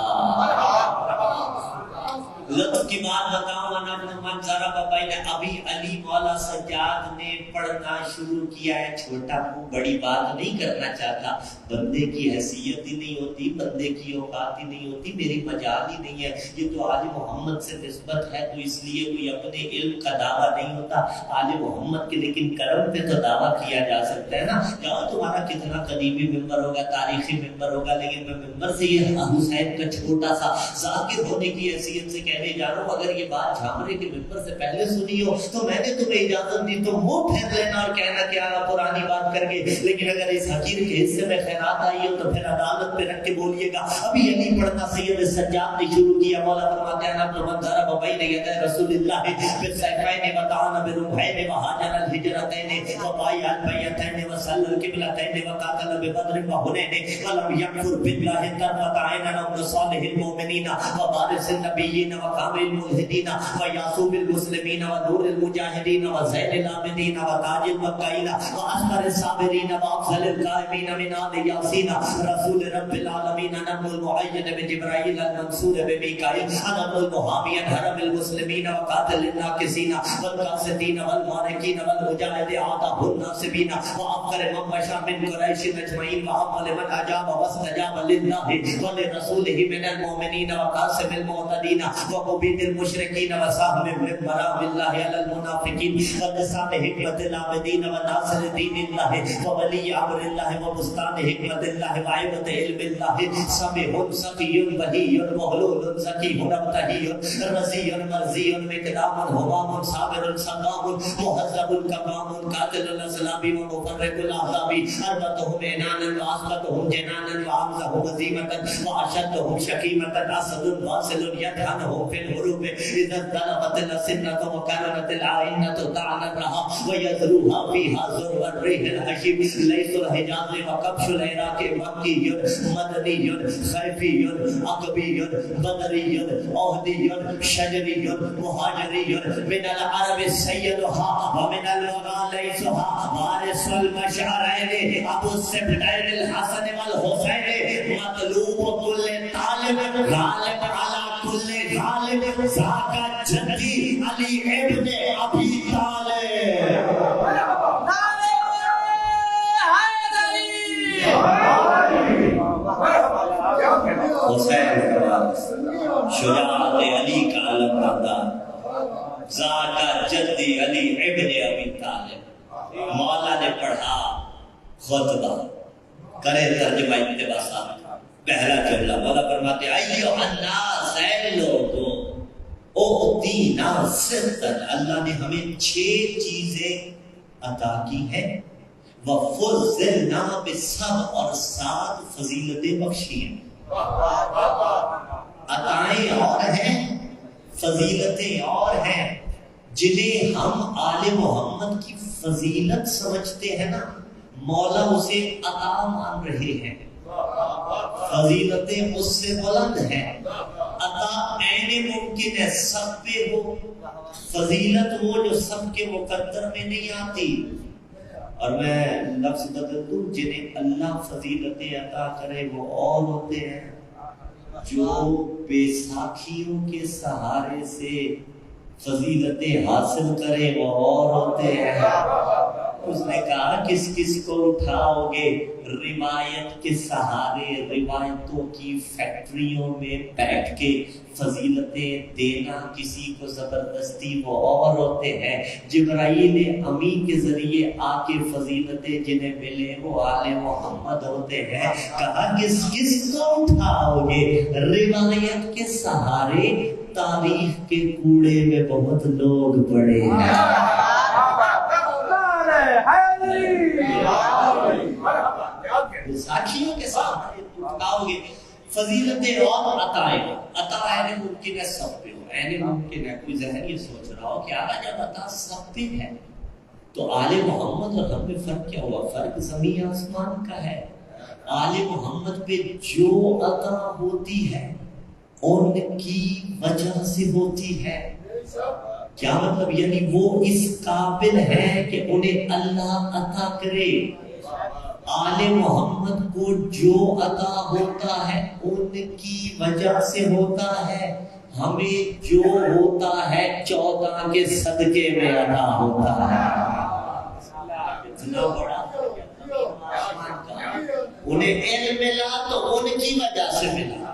لطف کی بات بتاؤں، انا ابن من ضرب بین ابی علی، مولا سجاد نے پڑھنا شروع کیا ہے۔ چھوٹا منہ بڑی بات نہیں کرنا چاہتا، بندے کی حیثیت ہی نہیں ہوتی، بندے کی اوقات ہی نہیں ہوتی، میری مجال ہی نہیں ہے۔ یہ تو آل محمد سے نسبت ہے تو اس لیے کوئی اپنے علم کا دعویٰ نہیں ہوتا آل محمد کے، لیکن کرم پہ تو دعویٰ کیا جا سکتا ہے نا۔ کیا تمہارا کتنا قدیمی ممبر ہوگا، تاریخی ممبر ہوگا، لیکن میں ممبر سے یہ حسین کا چھوٹا سا ذاکر ہونے کی حیثیت سے کہنے جا رہا ہوں۔ اگر یہ بات جھامرے کے ممبر سے پہلے سنی ہو تو میں نے تمہیں اجازت دی تو منہ پھیر لینا اور کہنا کہ آنا پرانی بات کر کے، لیکن اگر اس حقیر کے حصے میں خیرات آئی ہو تو پھر عدالت پہ رکھ کے بولیے گا۔ ابھی علی پڑھنا سید سجاد نے شروع کیا۔ مولا فرماتے ہیں انا من ضرب بین یدی رسول اللہ بالسیفین وطعن برمحین وہاجر الہجرتین وبایع البیعتین وصلی القبلتین وقاتل ببدر وحنین ولم یکفر باللہ طرفۃ عین، ابن صالح المؤمنین وبارس النبیین وکامل الملحدین ویعصوب المسلمین ونور المجاہدین وزین العابدین وتاج المبکین واصغر الصابرین وافضل القائمین من آل یاسین رسول رب العالمین، نبی المعید بجبرائیل المنصور بمیکائیل، نبی المحامی حرم المسلمین وقاتل الناکسین والقاسدین والمارکین والمجاہد اعداء الناصبین وافقر من مشى من قریش اجمعین واول من اجاب واستجاب للہ ولرسولہ من المؤمنین وقاسم المعتدین ومبید المشرکین وصاحب من مرام اللہ علی المنافقین ولسان حکمت العابدین وناصر دین اللہ وولی امر اللہ وبستان حکمت اللہ وعیبت علم اللہ، سمع سقی بہی محلول زکی مبتہی رضی مرضی مقدام حمام صابر سقام مہذب کمام قاتل الاسلام ومفرق الاحزاب، اربتهم عنانا واسبتهم جنانا وعمزهم عزیمتا واشدهم شکیمتا، اسد واصل یدهنهم في الحروب اذا ضربت السنة وكانت العائنة طعنا لها ويذروها فيها زر الريح الحشيم، ليس الحجاز وكبش العراق مكي مدني خيفي عقبي بدري عهدي شجري مهاجري، من العرب سيدها ومن الوغى ليسها، وارث المشعرين ابو السبتين الحسن والحسين، مطلوب كل طالب غالب علی کل غالب ذاکا جدی علی ابن ابی طالب حسین شجاعت علی کا علم بردار ذاکا جدی علی ابن ابی طالب. مولا نے پڑھا خطبہ کرے ترجمہ اتباع صاحب پہلا جملہ. مولا فرماتے ایھا الناس اے لوگوں اوتینا ستن اللہ نے ہمیں 6 چیزیں عطا کی ہیں وفضلنا بسبع اور 7 فضیلتیں بخشی ہیں. عطائیں اور ہیں فضیلتیں اور ہیں جنہیں ہم آل محمد کی فضیلت سمجھتے ہیں نا مولا اسے عطا مان رہے ہیں. فضیلتیں اس سے بلند ہیں. عطا عین ممکن ہے سب پہ ہو. فضیلت وہ جو سب کے مقدر میں نہیں آتی. اور میں لفظ بدل دوں جنہیں اللہ فضیلتیں عطا کرے وہ اور ہوتے ہیں جو بیساکھیوں کے سہارے سے فضیلتیں حاصل کرے وہ اور ہوتے ہیں. اس نے کہا کس کس کو اٹھاؤ گے روایت کے سہارے روایتوں کی فیکٹریوں میں بیٹھ کے فضیلتیں دینا کسی کو زبردستی وہ اور ہوتے ہیں. جبرائیل امی کے ذریعے آ کے فضیلتیں جنہیں ملے وہ آل محمد ہوتے ہیں. کہا کس کس کو اٹھاؤ گے روایت کے سہارے تاریخ کے کوڑے میں بہت لوگ پڑے ہیں. ساتھیوں کے ساتھ اٹھاؤ گے فضیلتیں اور عطائیں. عطا عین ممکن ہے سب پہ ہو. عین ممکن ہے کوئی ذہن یہ سوچ رہا ہو کہ آقا جب عطا سب پہ ہے تو آل محمد اور ہم میں فرق کیا ہوا؟ فرق زمین آسمان کا ہے. آل محمد پہ جو عطا ہوتی ہے ان کی وجہ سے ہوتی ہے. کیا مطلب؟ یعنی وہ اس قابل ہے کہ انہیں اللہ عطا کرے. آل محمد کو جو عطا ہوتا ہے ان کی وجہ سے ہوتا ہے. ہمیں جو ہوتا ہے 14 کے صدقے میں عطا ہوتا ہے. اتنا بڑا انہیں علم ملا تو ان کی وجہ سے ملا.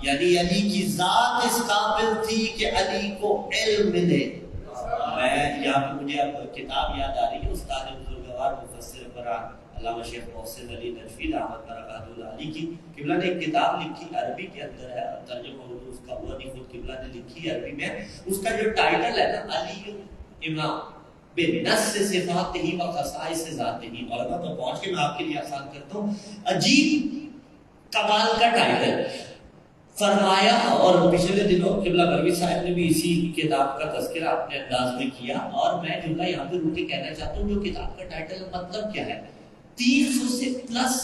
یعنی علی کی ذات اس قابل تھی کہ علی کو علم ملے. میں یہاں پہ مجھے اب کتاب یاد آ رہی ہے استاد بزرگوار مفسر قرآن علامہ شیخ محسن علی نجفی رحمۃ برکاتہ علی کی. قبلہ نے ایک کتاب لکھی عربی کے اندر ہے ترجمہ اردو اس کا ہوا نہیں خود قبلہ نے لکھی عربی میں. اس کا جو ٹائٹل ہے نا علی امام بنص صفاتہ و خصائص ذاتہ. علماء تو پہنچ کے میں آپ کے لیے آسان کرتا ہوں. عجیب کمال کا ٹائٹل فرمایا. اور پچھلے دنوں قبلہ بروی صاحب نے بھی اسی کتاب کا تذکرہ اپنے انداز میں کیا. اور میں جملہ یہاں پہ روک کے کہنا چاہتا ہوں جو کتاب کا ٹائٹل مطلب کیا ہے. 300 سے پلس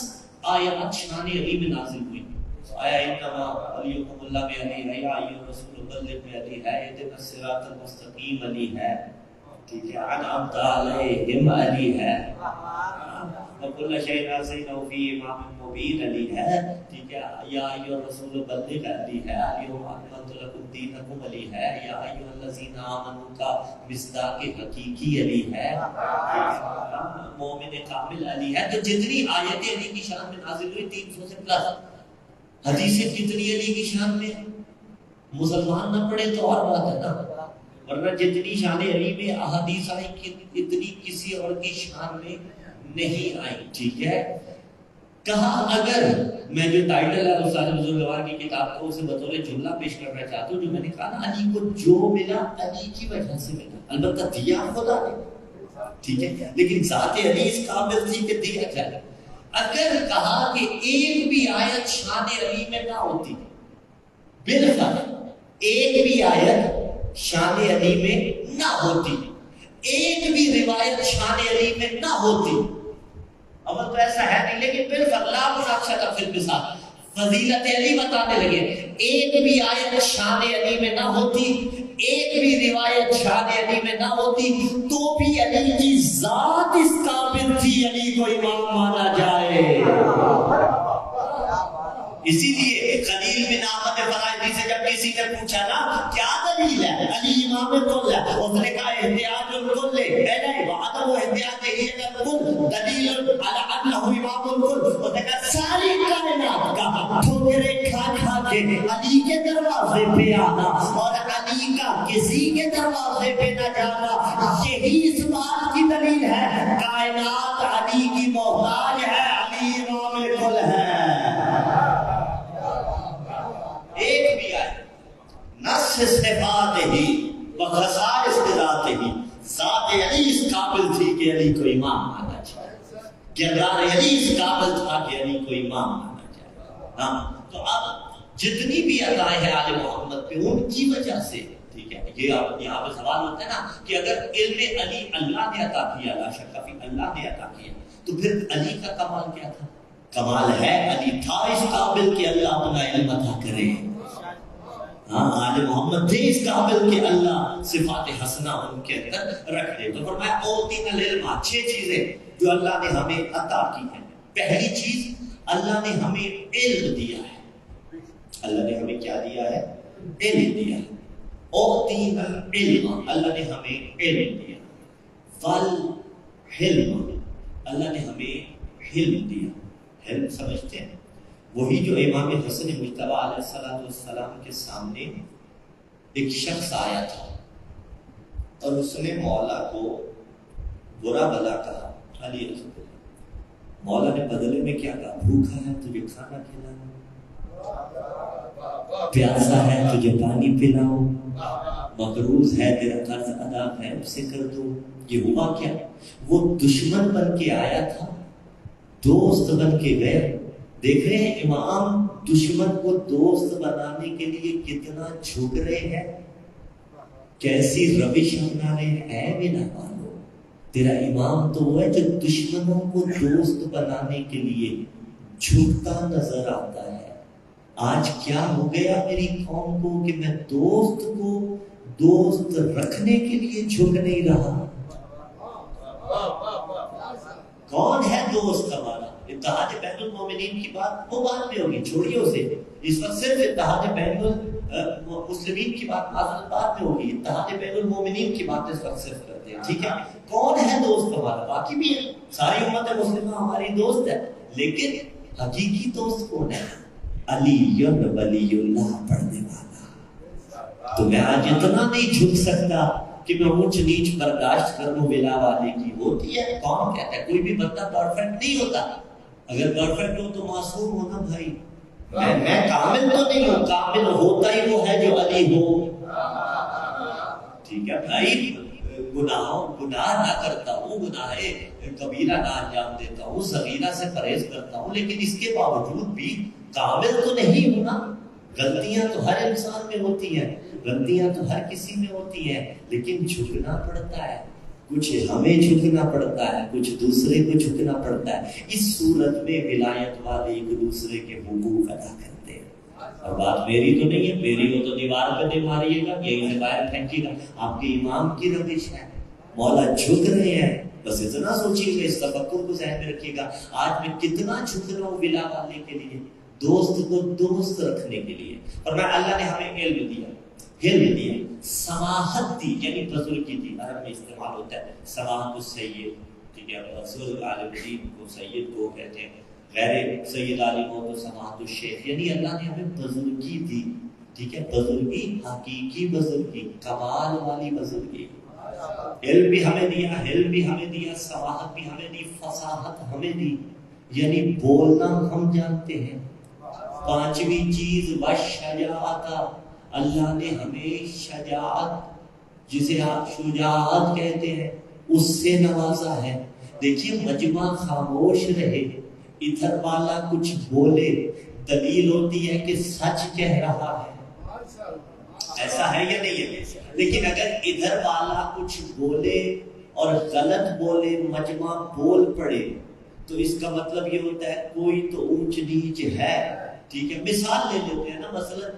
آیات شان علی میں نازل ہوئی. آیا انما ولیکم اللہ میں علی ہے یا ایھا الرسول بلغ میں علی ہے اهدنا الصراط المستقیم علی ہے. ٹھیک ہے. انعمت علیہم علی ہے. وکل شیء نازلہ فی امام مبین علی ہے. ٹھیک ہے. یا ایھا الرسول بلغ علی ہے. الیوم اکملت لکم دینکم علی ہے. یا ایھا الذین آمنوا کا مصداق حقیقی علی ہے. مومن کامل علی ہے. تو جتنی آیتیں علی کی شان میں نازل ہوئی 300 سے پلس. حدیثیں کتنی علی کی شان میں مسلمان نہ پڑھے تو اور بات ہے نا. ورنہ جتنی شان علی میں احادیث آئی اتنی کسی اور کی شان میں نہیں آئی. ٹھیک ہے. کہا اگر میں جو ٹائٹل ہے استاد بزرگوار کی کتاب کو اسے بطور جملہ پیش کرنا چاہتا ہوں جو میں نے کہا نا علی کو جو ملا علی کی وجہ سے ملا. البتہ دیا خدا نے. ٹھیک ہے. لیکن ذات علی اس قابل تھی کہ دیا جائے. اگر کہا کہ ایک بھی آیت شان علی میں نہ ہوتی بالفرض ایک بھی آیت شان علی میں نہ ہوتی ایک بھی روایت شان علی میں نہ ہوتی. عمل تو ایسا ہے نہیں لیکن بالفرض لا مناقشہ فی المثال فضیلت علی بتانے لگے. ایک بھی آیت شان علی میں نہ ہوتی ایک بھی روایت شان علی میں نہ ہوتی تو بھی علی کی ذات اس قابل تھی علی کو امام مانا جائے. اسی لیے خلیل بن احمد سے پوچھا نا کیا دلیل ہے؟ علی امام کل ہے. اس نے کہا احتیاج الکل ہے نہیں وعدم احتیاج ہی الکل دلیل علی انہ امام الکل. اس نے کہا ساری کائنات کا ٹھوکریں کھا کھا کے علی کے دروازے پہ آنا اور علی کا کسی کے دروازے پہ نہ جانا یہی اس بات کی دلیل ہے کائنات علی کی محتاج ہے, علی امام کل ہے. ایک بھی آئے نص صفات ہی وخصائص ذات ہی ذات علی اس قابل تھی کہ علی کو امام مانا جائے, کردار علی اس قابل تھا کہ علی کو امام مانا جائے. ہاں تو اب جتنی بھی عطائیں ہیں آل محمد پہ ان کی وجہ سے, ٹھیک ہے, یہ آپ یہاں پہ سوال ہوتا ہے نا کہ اگر علم علی اللہ نے عطا کیا, لا شک فی اللہ نے عطا کیا, تو پھر علی کا کمال کیا تھا؟ کمال ہے علی تھا اس قابل کہ اللہ اپنا علم عطا کرے. ہاں آل محمد تھے اس قابل کہ اللہ صفات حسنہ ان کے اندر رکھ دے. تو فرمایا اوتینا العلم, 6 چیزیں جو اللہ نے ہمیں عطا کی ہیں. پہلی چیز اللہ نے ہمیں علم دیا ہے. اللہ نے ہمیں کیا دیا ہے؟ علم دیا ہے. اوتینا العلم, اللہ نے ہمیں علم دیا. والحلم, اللہ نے ہمیں حلم دیا. حلم سمجھتے ہیں وہی جو امام حسن مجتبی علیہ السلام کے سامنے ایک شخص آیا تھا اور اس نے مولا کو برا بلا کہا. علی رضی اللہ, مولا نے بدلے میں کیا کہا؟ بھوکا ہے تجھے کھانا کھلاؤ, پیاسا ہے تجھے پانی پلاؤ, مقروض ہے تیرا قرض ادا ہے اسے کر دو. یہ ہوا کیا؟ وہ دشمن بن کے آیا تھا, دوست بن کے گئے. دیکھ رہے ہیں امام دشمن کو دوست بنانے کے لیے کتنا جھک رہے ہیں, کیسی روش اپنا رہے ہیں. اے میرا مانو, تیرا امام تو وہ ہے جو دشمنوں کو دوست بنانے کے لیے جھکتا نظر آتا ہے. آج کیا ہو گیا میری قوم کو کہ میں دوست کو دوست رکھنے کے لیے جھک نہیں رہا. کون ہے دوست ہمارا؟ اتحاد بین المومنین کی بات وہ بعد میں ہوگی, چھوڑیے اسے. اس وقت صرف اتحاد بین المسلمین کی بات معذرت بعد میں ہوگی. اتحاد بین المومنین کی بات اس وقت صرف کرتے ہیں, ٹھیک ہے. کون ہے دوست ہمارا؟ باقی بھی ہے, ساری امت مسلمہ ہماری دوست ہے, لیکن حقیقی دوست کون ہے؟ علی ولی اللہ پڑھنے والا. تو میں آج اتنا نہیں جھک سکتا کہ میں اونچ نیچ برداشت کر لوں ولا والے کی. ہوتی ہے, کون کہتا ہے؟ کوئی بھی بندہ پرفیکٹ نہیں ہوتا. اگر پرفیکٹ ہو تو معصوم ہونا بھائی. میں کامل تو نہیں ہوں, کامل ہوتا ہی وہ ہے جو علی ہو. ٹھیک ہے بھائی, گناہ نہ کرتا ہوں, گناہ کبیرہ نہ انجام دیتا ہوں, صغیرہ سے پرہیز کرتا ہوں, لیکن اس کے باوجود بھی کامل تو نہیں ہوں نا. غلطیاں تو ہر انسان میں ہوتی ہیں, غلطیاں تو ہر کسی میں ہوتی ہیں, لیکن جھکنا پڑتا ہے. کچھ ہمیں جھکنا پڑتا ہے, کچھ دوسرے کو جھکنا پڑتا ہے. اس صورت میں ولایت والے ایک دوسرے کے حقوق ادا کرتے ہیں. اور بات میری تو نہیں ہے, میری ہو تو دیوار پہ دے ماریے گا, یہیں سے باہر پھینکیے گا. آپ کے امام کی روش ہے, مولا جھک رہے ہیں. بس اتنا سوچیے گا, اس تفکر کو ذہن میں رکھیے گا. آج میں کتنا جھک رہا ہوں ولا والے کے لیے, دوست کو دوست رکھنے کے لیے. اور میں اللہ نے ہمیں علم دیا, علم دیا, سماحت دی, یعنی بزرگی دی. عرب میں استعمال ہوتا ہے سماحت السید, ٹھیک ہے. رسول عالم دین کو سید کو کہتے ہیں, غیر سید عالم ہو تو سماحت الشیخ. یعنی اللہ نے ہمیں بزرگی دی, ٹھیک ہے. بزرگی, حقیقی بزرگی, کمال والی بزرگی. علم بھی ہمیں دیا, علم بھی ہمیں دیا, سماحت بھی ہمیں دی, فصاحت ہمیں دی, یعنی بولنا ہم جانتے ہیں. 5ویں چیز والشجاعت, اللہ نے ہمیں شجاعت, جسے آپ شجاعت کہتے ہیں, اس سے نوازا ہے. دیکھیے مجمع خاموش رہے, ادھر والا کچھ بولے, دلیل ہوتی ہے کہ سچ کہہ رہا ہے. ایسا ہے یا نہیں ہے؟ لیکن اگر ادھر والا کچھ بولے اور غلط بولے, مجمع بول پڑے, تو اس کا مطلب یہ ہوتا ہے کوئی تو اونچ نیچ ہے. ٹھیک ہے, مثال لے لیتے ہیں نا. مثلا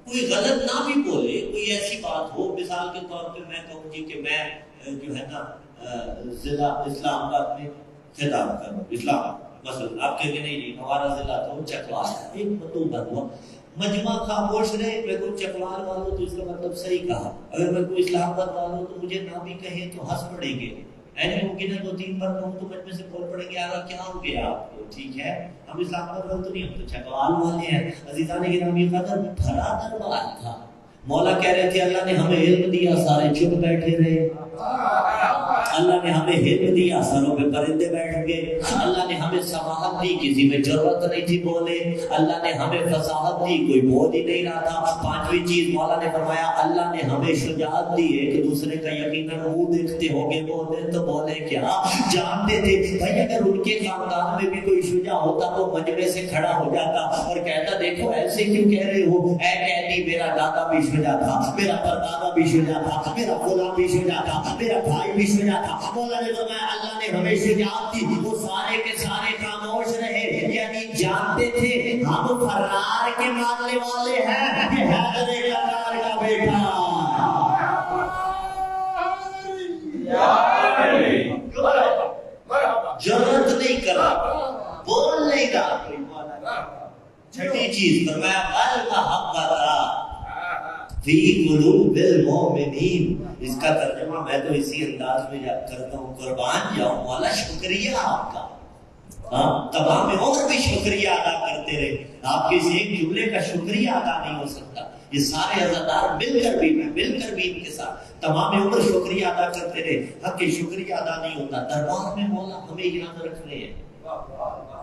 کوئی غلط نہ بھی بولے, کوئی ایسی بات ہو, مثال کے طور پہ میں کہوں گی کہ میں جو ہے نا ضلع اسلام آباد میں خطاب کروں, اسلام مثلا آپ کہیں گے نہیں ہمارا ضلع تو چکوال ہے, ایک تو بند ہوا. مجمع خاموش رہے. میں کوئی چکوال والوں تو اس کا مطلب صحیح کہا. اگر میں کوئی اسلام آباد والوں تو مجھے نہ بھی کہیں تو ہنس پڑیں گے. ایسے ممکن ہے 2-3 بار کہوں تو مجھ میں سے بول پڑیں گے آگا کیا ہو گیا آپ کو. ٹھیک ہے, ہم اسلام آباد والے تو نہیں, ہم تو چکوال والے ہیں. عزیزان گرامی قدر بھرا دربار تھا. مولا کہہ رہے تھے اللہ نے ہمیں علم دیا, سارے چپ بیٹھے رہے. اللہ نے ہمیں علم دیا, سروں پہ پرندے بیٹھ گئے. اللہ نے ہمیں سماحت دی, کسی میں ضرورت نہیں تھی بولے. اللہ نے ہمیں فصاحت دی, کوئی بول ہی نہیں رہا تھا. 5ویں چیز مولا نے فرمایا اللہ نے ہمیں شجاعت دی. ایک دوسرے کا یقیناً منہ دیکھتے ہو گے بولے تو بولے کیا, جانتے تھے بھائی اگر ان کے خاندان میں بھی کوئی شجاع ہوتا تو مجمع سے کھڑا ہو جاتا اور کہتا دیکھو ایسے کیوں کہہ رہے ہو, اے قیدی میرا دادا بھی شجاع تھا, میرا پردادا بھی شجاع تھا, میرا فلاں بھی شجاع تھا, میرا بھائی بھی شجاع تھا. مولا نے فرمایا اللہ نے ہمیں شجاعت دی. وہ سارے کے سارے خاموش رہے, یعنی جانتے تھے ہم فرار کے ماننے والے ہیں, یہ حیدر کرار کا بیٹا. جرأت نہیں کرا, بول نہیں رہا. چھٹی چیز فرمایا الحق فی قلوب المؤمنین. اس کا ترجمہ میں تو اسی انداز میں کرتا ہوں, قربان جاؤں مولا شکریہ آپ کا. تمام عمر بھی شکریہ ادا کرتے رہے. آپ کے اس ایک جملے کا شکریہ ادا نہیں ہو سکتا. یہ سارے عزادار مل کر بھی ان کے ساتھ تمام عمر شکریہ ادا کرتے رہے. حق کے شکریہ ادا نہیں ہوتا. دربار میں مولا ہمیں یاد رکھ رہے ہیں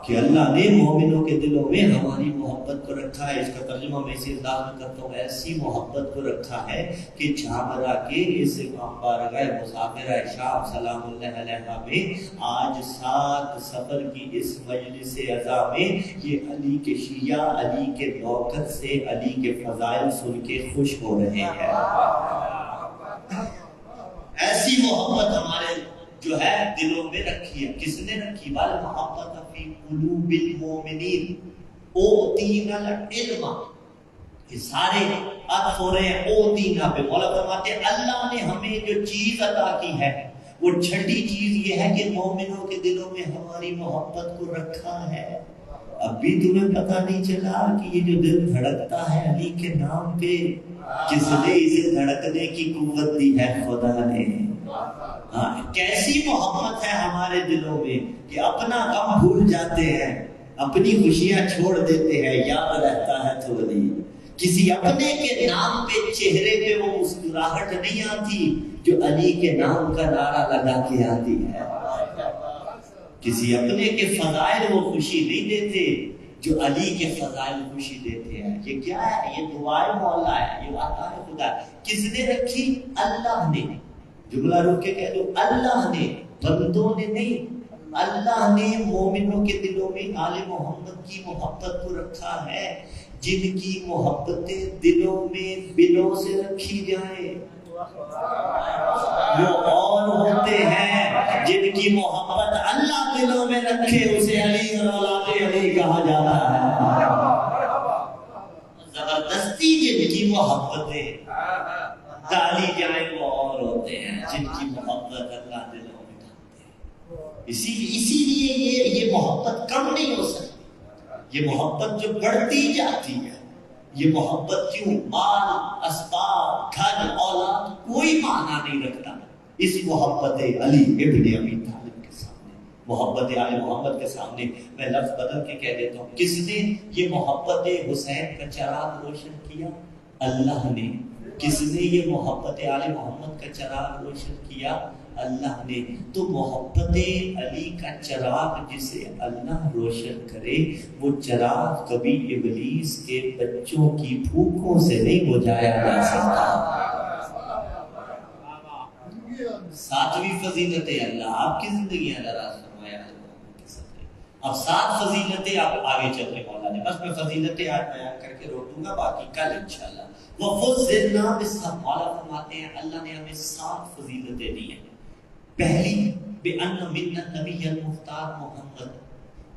کہ اللہ نے مومنوں کے دلوں میں ہماری محبت کو رکھا ہے. اس کا ترجمہ میں اسی انداز میں کرتا ہوں, ایسی محبت کو رکھا ہے کہ جھامرا کے اس بارگاہ مسافرہ شام سلام اللہ علیہ میں آج 7 سفر کی اس مجلس عزا میں یہ علی کے شیعہ, علی کے نوکر سے علی کے فضائل سن کے خوش ہو رہے ہیں. ایسی محبت ہمارے جو ہے دلوں میں رکھی ہے. کس نے رکھی؟ بل محبت فی قلوب المؤمنین اوتینا العلم. یہ سارے عطف ہو رہے ہیں اوتینا پہ. مولا فرماتے ہیں اللہ نے ہمیں جو چیز عطا کی ہے وہ چھٹی چیز یہ ہے کہ مومنوں کے دلوں میں ہماری محبت کو رکھا ہے. اب بھی تمہیں پتہ نہیں چلا کہ یہ جو دل دھڑکتا ہے علی کے نام پہ, جس نے اسے دھڑکنے کی قوت دی ہے خدا نے. کیسی محبت ہے ہمارے دلوں میں کہ اپنا غم بھول جاتے ہیں, اپنی خوشیاں چھوڑ دیتے ہیں, یاد رہتا ہے تو علی. کسی اپنے کے نام پہ چہرے پہ وہ مسکراہٹ نہیں آتی جو علی کے نام کا نعرہ لگا کے آتی ہے. کسی اپنے کے فضائل وہ خوشی نہیں دیتے جو علی کے فضائل خوشی دیتے ہیں. یہ کیا ہے؟ یہ دعائے مولا ہے, یہ عطا ہے خدا. کس نے رکھی؟ اللہ نے. جملہ روک کے کہہ دو, اللہ نے, بندوں نے نہیں. اللہ نے مومنوں کے دلوں میں آل محمد کی محبت کو رکھا ہے. جن کی محبتیں دلوں میں بلوں سے رکھی جائیں وہ اور ہوتے ہیں. جن کی محبت اللہ دلوں میں رکھے اسے علی اور اولاد علی کہا جاتا ہے. زبردستی جن کی محبتیں ڈالی جائیں وہ اور ہوتے ہیں جن کی محبت اللہ دلوں میں ڈالتے ہیں. اسی لیے یہ محبت کم نہیں ہو سکتی. یہ محبت جو بڑھتی جاتی ہے, یہ محبت کیوں مال, اسباب, گھر, اولاد کوئی معنی نہیں رکھتا. اس محبت علی ابن ابی طالب کے سامنے, محبت آل محمد کے سامنے میں لفظ بدل کے کہہ دیتا ہوں, کس نے یہ محبت حسین کا چراغ روشن کیا؟ اللہ نے. کس نے یہ محبت آل محمد کا چراغ روشن کیا؟ اللہ نے. تو محبت علی کا چراغ جسے اللہ روشن کرے وہ چراغ کبھی ابلیس کے بچوں کی بھوکوں سے نہیں بجھایا جا سکتا. 7ویں فضیلت اللہ آپ کی زندگی ہے دراز فرمایا. اب 7 فضیلتیں آپ آگے چل رہے مولا نے, بس میں فضیلتیں آج بیان کر کے روک دوں گا, باقی کل انشاءاللہ. وَفُضِّلْنَا بِالسَّبْعِ. مولا فرماتے ہیں اللہ نے ہمیں 7 فضیلتیں دی ہیں. پہلی بِأَنَّ مِنَّ النَّبِيَّ الْمُخْتَارَ محمد,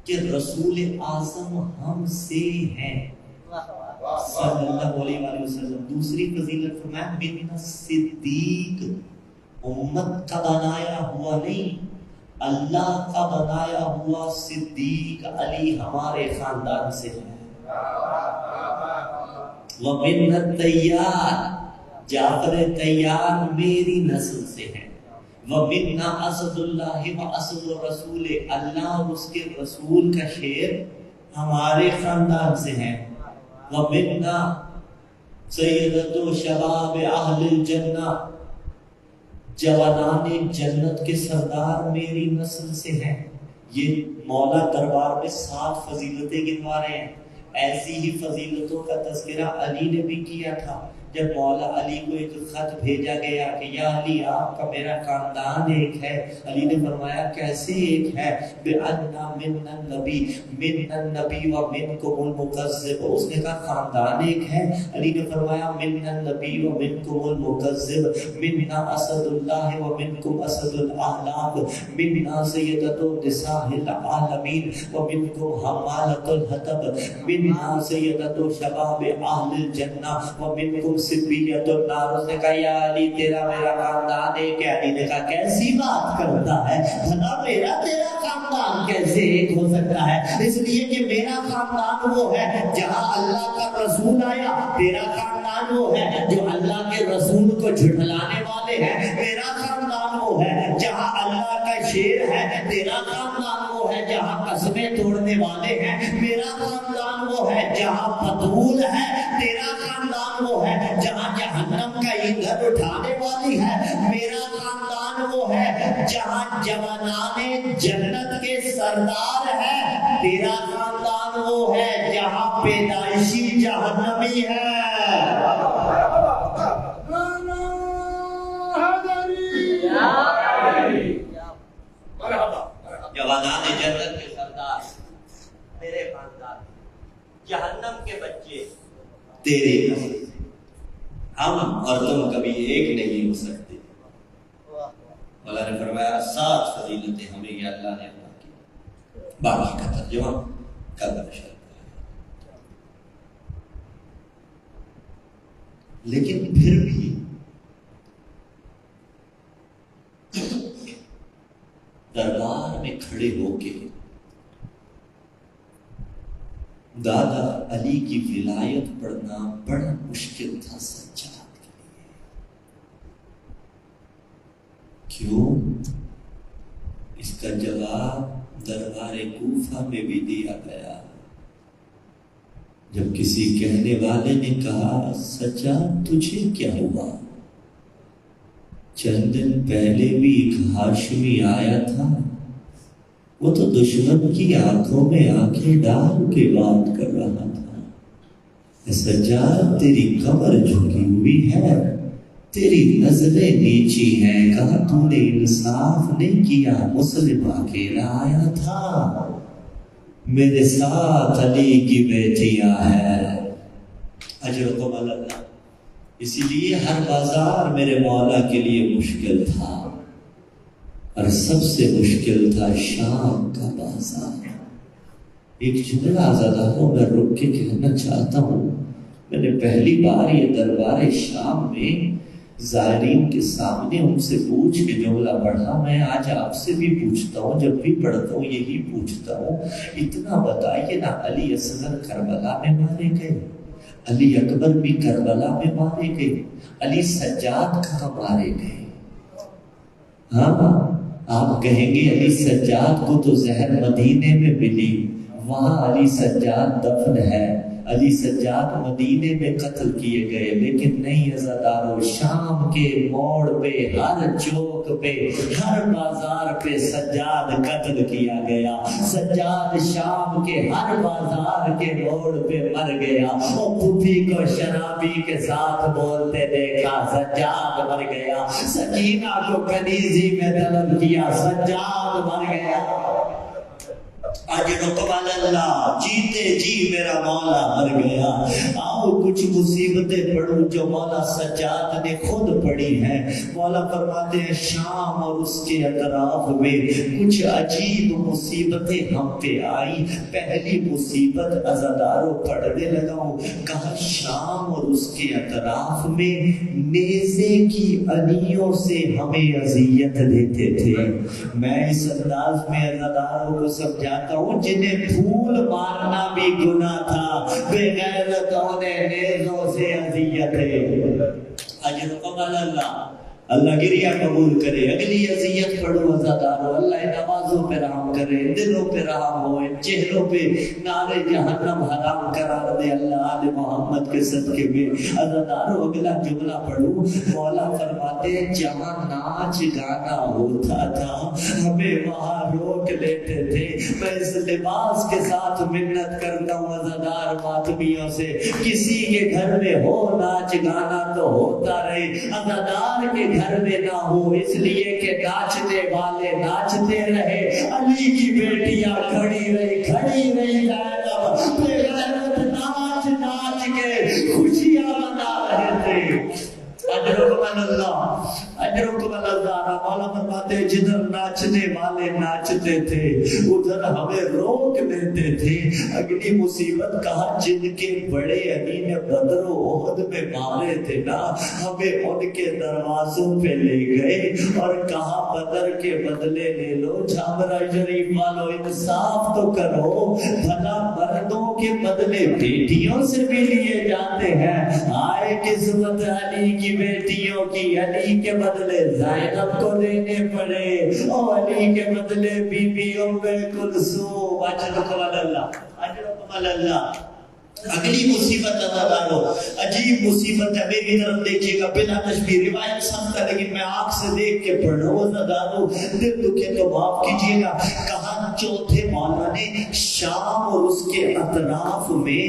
کہ رسول اعظم ہم سے ہیں صلی اللہ علیہ وآلہ وسلم. دوسری فضیلت فرمایا مِنَ الصِّدِّیق, امت کا بنایا ہوا نہیں, اللہ کا بنایا ہوا صدیق علی ہمارے خاندان سے ہے. ومن الطیار، جعفر طیار میری نسل سے ہے، ومنا اسد اللہ و اسد الرسول، اللہ اور اس کے رسول کا شیر ہمارے خاندان سے ہے، ومنا سیدت و شباب اہل الجنہ، جوانان جنت کے سردار میری نسل سے ہیں۔ یہ مولا دربار میں 7 فضیلتیں گنوا رہے ہیں۔ ایسی ہی فضیلتوں کا تذکرہ علی نے بھی کیا تھا جب مولا علی کو ایک خط بھیجا گیا کہ یا علی آپ کا میرا خاندان ایک ہے۔ علی نے فرمایا کیسے ایک ہے؟ بِأَنَّا مِنَّا النَّبِيُّ وَمِنْكُمُ الْمُكَذِّبُ، اس نے کہا خاندان ایک ہے۔ علی نے فرمایا مِنَّا النَّبِيُّ وَمِنْكُمُ الْمُكَذِّبُ مِنَّا أَسَدُ اللَّهِ وَمِنْكُمْ أَسَدُ الْأَعْلَامِ مِنَّا سَيِّدَةُ نِسَاءِ الْعَالَمِينَ وَمِنْكُمْ حَمَّالَةُ الْحَطَبِ مِنَّا سَيِّدَةُ شَبَابِ أَهْلِ الْجَنَّةِ وَمِنْكُمْ صِبِّيَّةُ النَّارِ۔ اس نے کہا یا علی تیرا میرا خاندان ایک ہے۔ علی نے کہا کیسی بات کرتا ہے، بھلا میرا تیرا خاندان کیسے ایک ہو سکتا ہے؟ اس لیے کہ میرا خاندان وہ ہے جہاں اللہ کا رسول آیا، تیرا خاندان وہ ہے جو اللہ کے رسول کو جھٹلانے والے ہیں، میرا خاندان وہ ہے جہاں اللہ کا شیر ہے، تیرا خاندان وہ ہے جہاں قسمیں توڑنے والے ہیں، میرا خاندان وہ ہے جہاں فتول ہے، تیرا خاندان وہ ہے جہاں جہنم کا ایندھن اٹھانے والی ہے، میرا خاندان وہ ہے جہاں جوانان جنت کے سردار ہیں، تیرا خاندان وہ ہے جہاں پیدائشی جہنمی ہے۔ جوانان جنت کے سردار میرے خاندان، جہنم کے بچے تیرے نسل سے، ہم اور تم کبھی ایک نہیں ہو سکتے۔ اللہ نے فرمایا 7 فضیلتیں ہمیں یہ اللہ نے عطا کی، باقی کا ترجمہ کل انشاءاللہ۔ لیکن پھر بھی دربار میں کھڑے ہو کے دادا علی کی ولایت پڑھنا بڑا مشکل تھا سجاد کے لیے۔ کیوں؟ اس کا جواب دربار کوفہ میں بھی دیا گیا جب کسی کہنے والے نے کہا سجاد تجھے کیا ہوا؟ چند دن پہلے بھی ایک ہاشمی آیا تھا، وہ تو دشمن کی آنکھوں میں آنکھیں ڈال کے بات کر رہا تھا۔ سجاد تیری کمر جھکی ہوئی ہے، تیری نظریں نیچی ہیں، کہا تو نے انصاف نہیں کیا، مسلم اکیلا آیا تھا، میرے ساتھ علی کی بیٹیاں ہیں، اجرکم اللہ۔ اسی لیے ہر بازار میرے مولا کے لیے مشکل تھا، اور سب سے مشکل تھا شام کا بازار۔ ایک جملہ آزاداروں میں رک کے کہنا چاہتا ہوں، میں نے پہلی بار یہ دربار شام میں زائرین کے سامنے ان سے پوچھ کے جملہ پڑھا، میں آج آپ سے بھی پوچھتا ہوں، جب بھی پڑھتا ہوں یہی پوچھتا ہوں، اتنا بتائیے نا، علی اصغر کربلا میں مارے گئے، علی اکبر بھی کربلا میں مارے گئے، علی سجاد کہاں مارے گئے؟ ہاں آپ کہیں گے علی سجاد کو تو زہر مدینے میں ملی، وہاں علی سجاد دفن ہے، علی سجاد مدینے میں قتل کیے گئے، لیکن نہیں عزادارو، شام کے موڑ پہ، ہر چوک پہ، ہر بازار پہ سجاد قتل کیا گیا، سجاد شام کے ہر بازار کے موڑ پہ مر گیا، وہ پھوپھی کو شرابی کے ساتھ بولتے دیکھا، سجاد مر گیا، سکینہ کو کنیزی میں طلب کیا، سجاد مر گیا۔ اجرکم اللہ، جیتے جی میرا مولا مر گیا۔ آؤ کچھ مصیبتیں پڑھوں جو مولا سجاد نے خود پڑھی ہیں۔ مولا فرماتے ہیں شام اور اس کے اطراف میں کچھ عجیب مصیبتیں ہم پہ آئی۔ پہلی مصیبت عزاداروں پڑھنے لگا ہوں، کہا شام اور اس کے اطراف میں نیزے کی انیوں سے ہمیں اذیت دیتے تھے۔ میں اس انداز میں عزاداروں کو سمجھاتا ہوں، جنہیں پھول مارنا بھی گناہ تھا، بے غیرتوں نے نیزوں سے اذیت ہے۔ اجرکم اللہ، اللہ گریہ قبول کرے۔ اگلی اذیت پڑھو عزادارو، اللہ نمازوں پہ رحم کرے، دلوں پہ رحم ہوئے، چہروں پہ نار جہنم حرام قرار دے اللہ آل محمد کے صدقے میں۔ عزادارو اگلا جملہ پڑھو، مولا فرماتے ہیں جہاں ناچ گانا ہوتا تھا ہمیں وہاں روک لیتے تھے۔ میں اس لباس کے ساتھ منت کرتا ہوں عزادار ماتمیوں سے، کسی کے گھر میں ہو ناچ گانا تو ہوتا رہے، عزادار کے گھر میں نہ ہو، اس لیے کہ ناچنے والے ناچتے رہے، علی کی بیٹیاں کھڑی رہی زینب بے غیرت ناچ ناچ کے خوشیاں منا رہے تھے۔ اجرکم اللہ، اجرکم اللہ۔ مولا فرماتے ہیں جدھر ناچنے والے ناچتے تھے ادھر ہمیں روک لیتے تھے۔ اگلی مصیبت کہا جن کے بڑے علی نے بدر و احد میں مارے تھے نا، ہمیں ان کے دروازوں پہ لے گئے اور کہا بدر کے بدلے لے لو۔ جھامرا شریف والو انصاف تو کرو، بھلا مردوں کے بدلے بیٹیوں سے بھی لیے جاتے ہیں۔ آئے قسمت علی کی بیٹیوں کی، علی کے بدلے زینب کو دینے پڑے، اور علی کے بدلے بی بی ام کلثوم۔ اجرکم اللہ، اجرکم اللہ۔ اگلی مصیبت عزادارو عجیب مصیبت ہے، میری طرف دیکھیے گا بنا تشبیہ، روایت سخت ہے لیکن میں آنکھ سے دیکھ کے پڑھ رہا ہوں عزادارو، دل دکھے تو معاف کیجیے گا۔ کہاں چوتھے مولا نے شام اور اس کے اطراف میں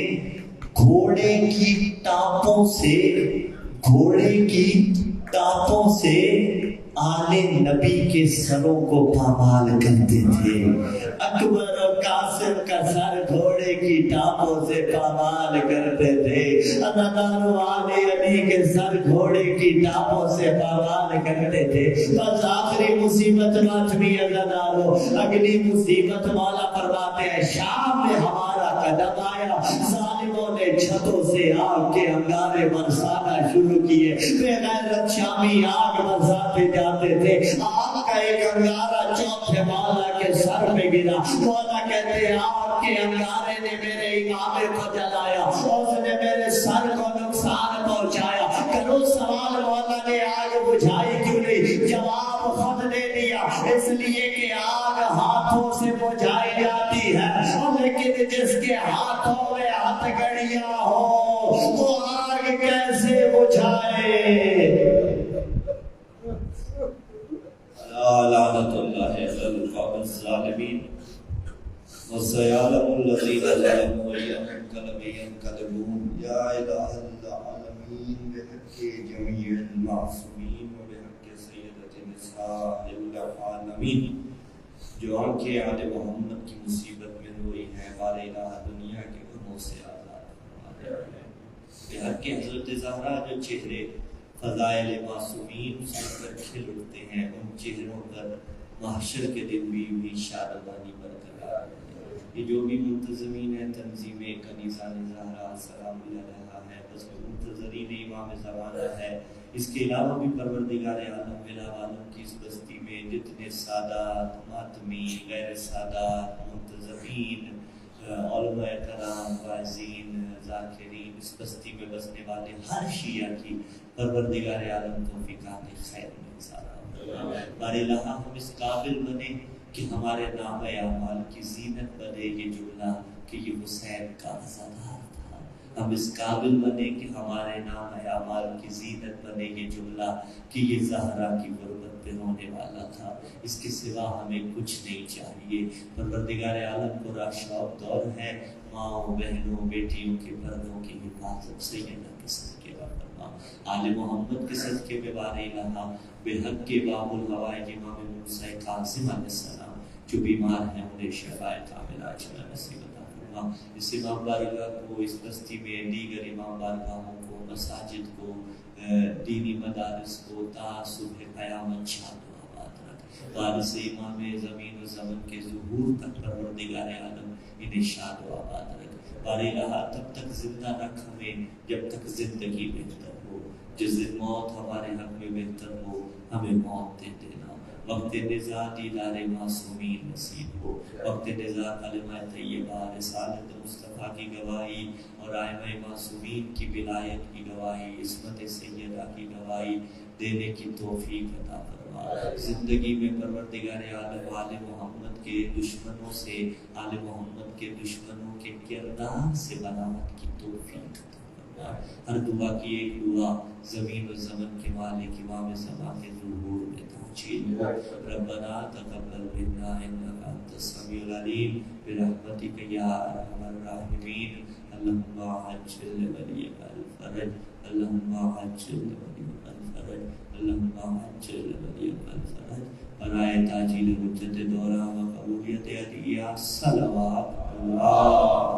گھوڑے کی ٹانپوں سے آل نبی کے سروں کو پامال کرتے تھے۔ اکبر اور قاسم کا سر گھوڑے کی ٹانپوں سے پامال کرتے تھے، عزادارو آل علی کے سر گھوڑے کی ٹانپوں سے پامال کرتے تھے۔ بس آخری مصیبت ماتمی عزادارو، اگلی مصیبت مولا فرماتے ہیں شام میں ہمارا قدم آیا، ظالموں نے چھتوں سے آگ کے انگارے برسانا شروع کیے، بے غیرت شامی آگ برساتے جاتے تھے۔ آگ کا ایک انگارہ چوتھے مولا کے سر میں گرا، مولا کہتے ہیں آگ کے انگارے نے میرے امام کو جلایا، اس نے میرے سر کو نقصان پہنچایا۔ کرو سوال مولا نے آگ بجھائی کیوں نہیں؟ جواب خود نے دیا، اس لیے کہ آگ ہاتھوں سے بجھائی جاتی ہے، لیکن جس کے ہاتھوں میں ہتھ گڑیاں ہو وہ آگ کیسے بجھائے؟ لعنت اللہ علی القوم الظالمین وسيعلم الذين ظلموا أيهم ينقلبون يا إله العالمين بحق جميع المعصومين وبحق سيدة نساء العالمین۔ جو آنکھیں آل محمد کی مصیبت میں روئی ہیں، بار الہ دنیا کے غموں سے آزاد فرما دے ہیں۔ بحق حضرت زہرا جو چہرے فضائل معصومین سن کر کھل اٹھتے ہیں، ان چہروں پر محشر کے دن بھی شادمانی برقرار ہے۔ یہ جو بھی منتظمین ہیں تنظیم کنیزان زہرا سلام علیہا ہے، بس منتظرین امام زمانہ ہے، اس کے علاوہ بھی پروردگار عالم بلا عالم کی اس بستی میں جتنے سادات ماتمی غیر سادات منتظمین علماء کرام واعظین ذاکرین اس بستی میں بسنے والے ہر شیعہ کی پروردگار عالم توفیقات خیر میں اظہار۔ بار الہ ہم اس قابل بنے کہ ہمارے نام اعمال کی زینت بنے یہ جملہ کہ یہ حسین کا عزادار تھا۔ ہم اس قابل بنے کہ ہمارے نام اعمال کی زینت بنے یہ جملہ کہ یہ زہرا کی غربت پہ رونے والا تھا۔ اس کے سوا ہمیں کچھ نہیں چاہیے۔ پروردگار عالم کو شوق دور ہے، ماں بہنوں بیٹیوں کے پردوں کی حفاظت سیدہ کے صدقے کا فرما، آل محمد کے صدقے میں بار الہ بے حق کے باب الحوائج امام موسیٰ قاسم علیہ السلام جو بیمار ہیں انہیں شفاء کاملہ عاجلہ نصیب عطا فرما۔ اس امام بارگاہ کو، اس بستی میں دیگر امام بارگاہوں کو، مساجد کو، دینی مدارس کو تا صبح قیامت شاد و آباد رکھ۔ وارث امام زمین و زمن کے ظہور تک پروردگار عالم انہیں شاد و آباد رکھ۔ بار الہ تب تک زندہ رکھ ہمیں جب تک زندگی بہتر ہو، جس دن موت ہمارے حق میں بہتر ہو ہمیں موت دے دینا۔ وقت نزاع دیدار معصومین نصیب ہو، وقت نزاع کلمہ طیبہ، رسالت مصطفیٰ کی گواہی اور ائمہ معصومین کی ولایت کی گواہی، عصمت سیدہ کی گواہی دینے کی توفیق عطا فرما۔ زندگی میں پروردگار عالم آل محمد کے دشمنوں سے، آل محمد کے دشمنوں کے کردار سے بناوٹ کی توفیق عطا فرما۔ ہر دعا کی ایک دعا زمین و زمن کے مالک امام زمان کے ظہور میں تحصیل ہو۔ ربنا تقبل منا انک انت السمیع العلیم برحمتک یا ارحم الراحمین۔ اللہم عجل ولیک الفرج، اللہم عجل ولیک الفرج، اللہم عجل ولیک الفرج۔ برائے تاجیل حجت دورہ و قبولیت عدیہ صلوات اللہ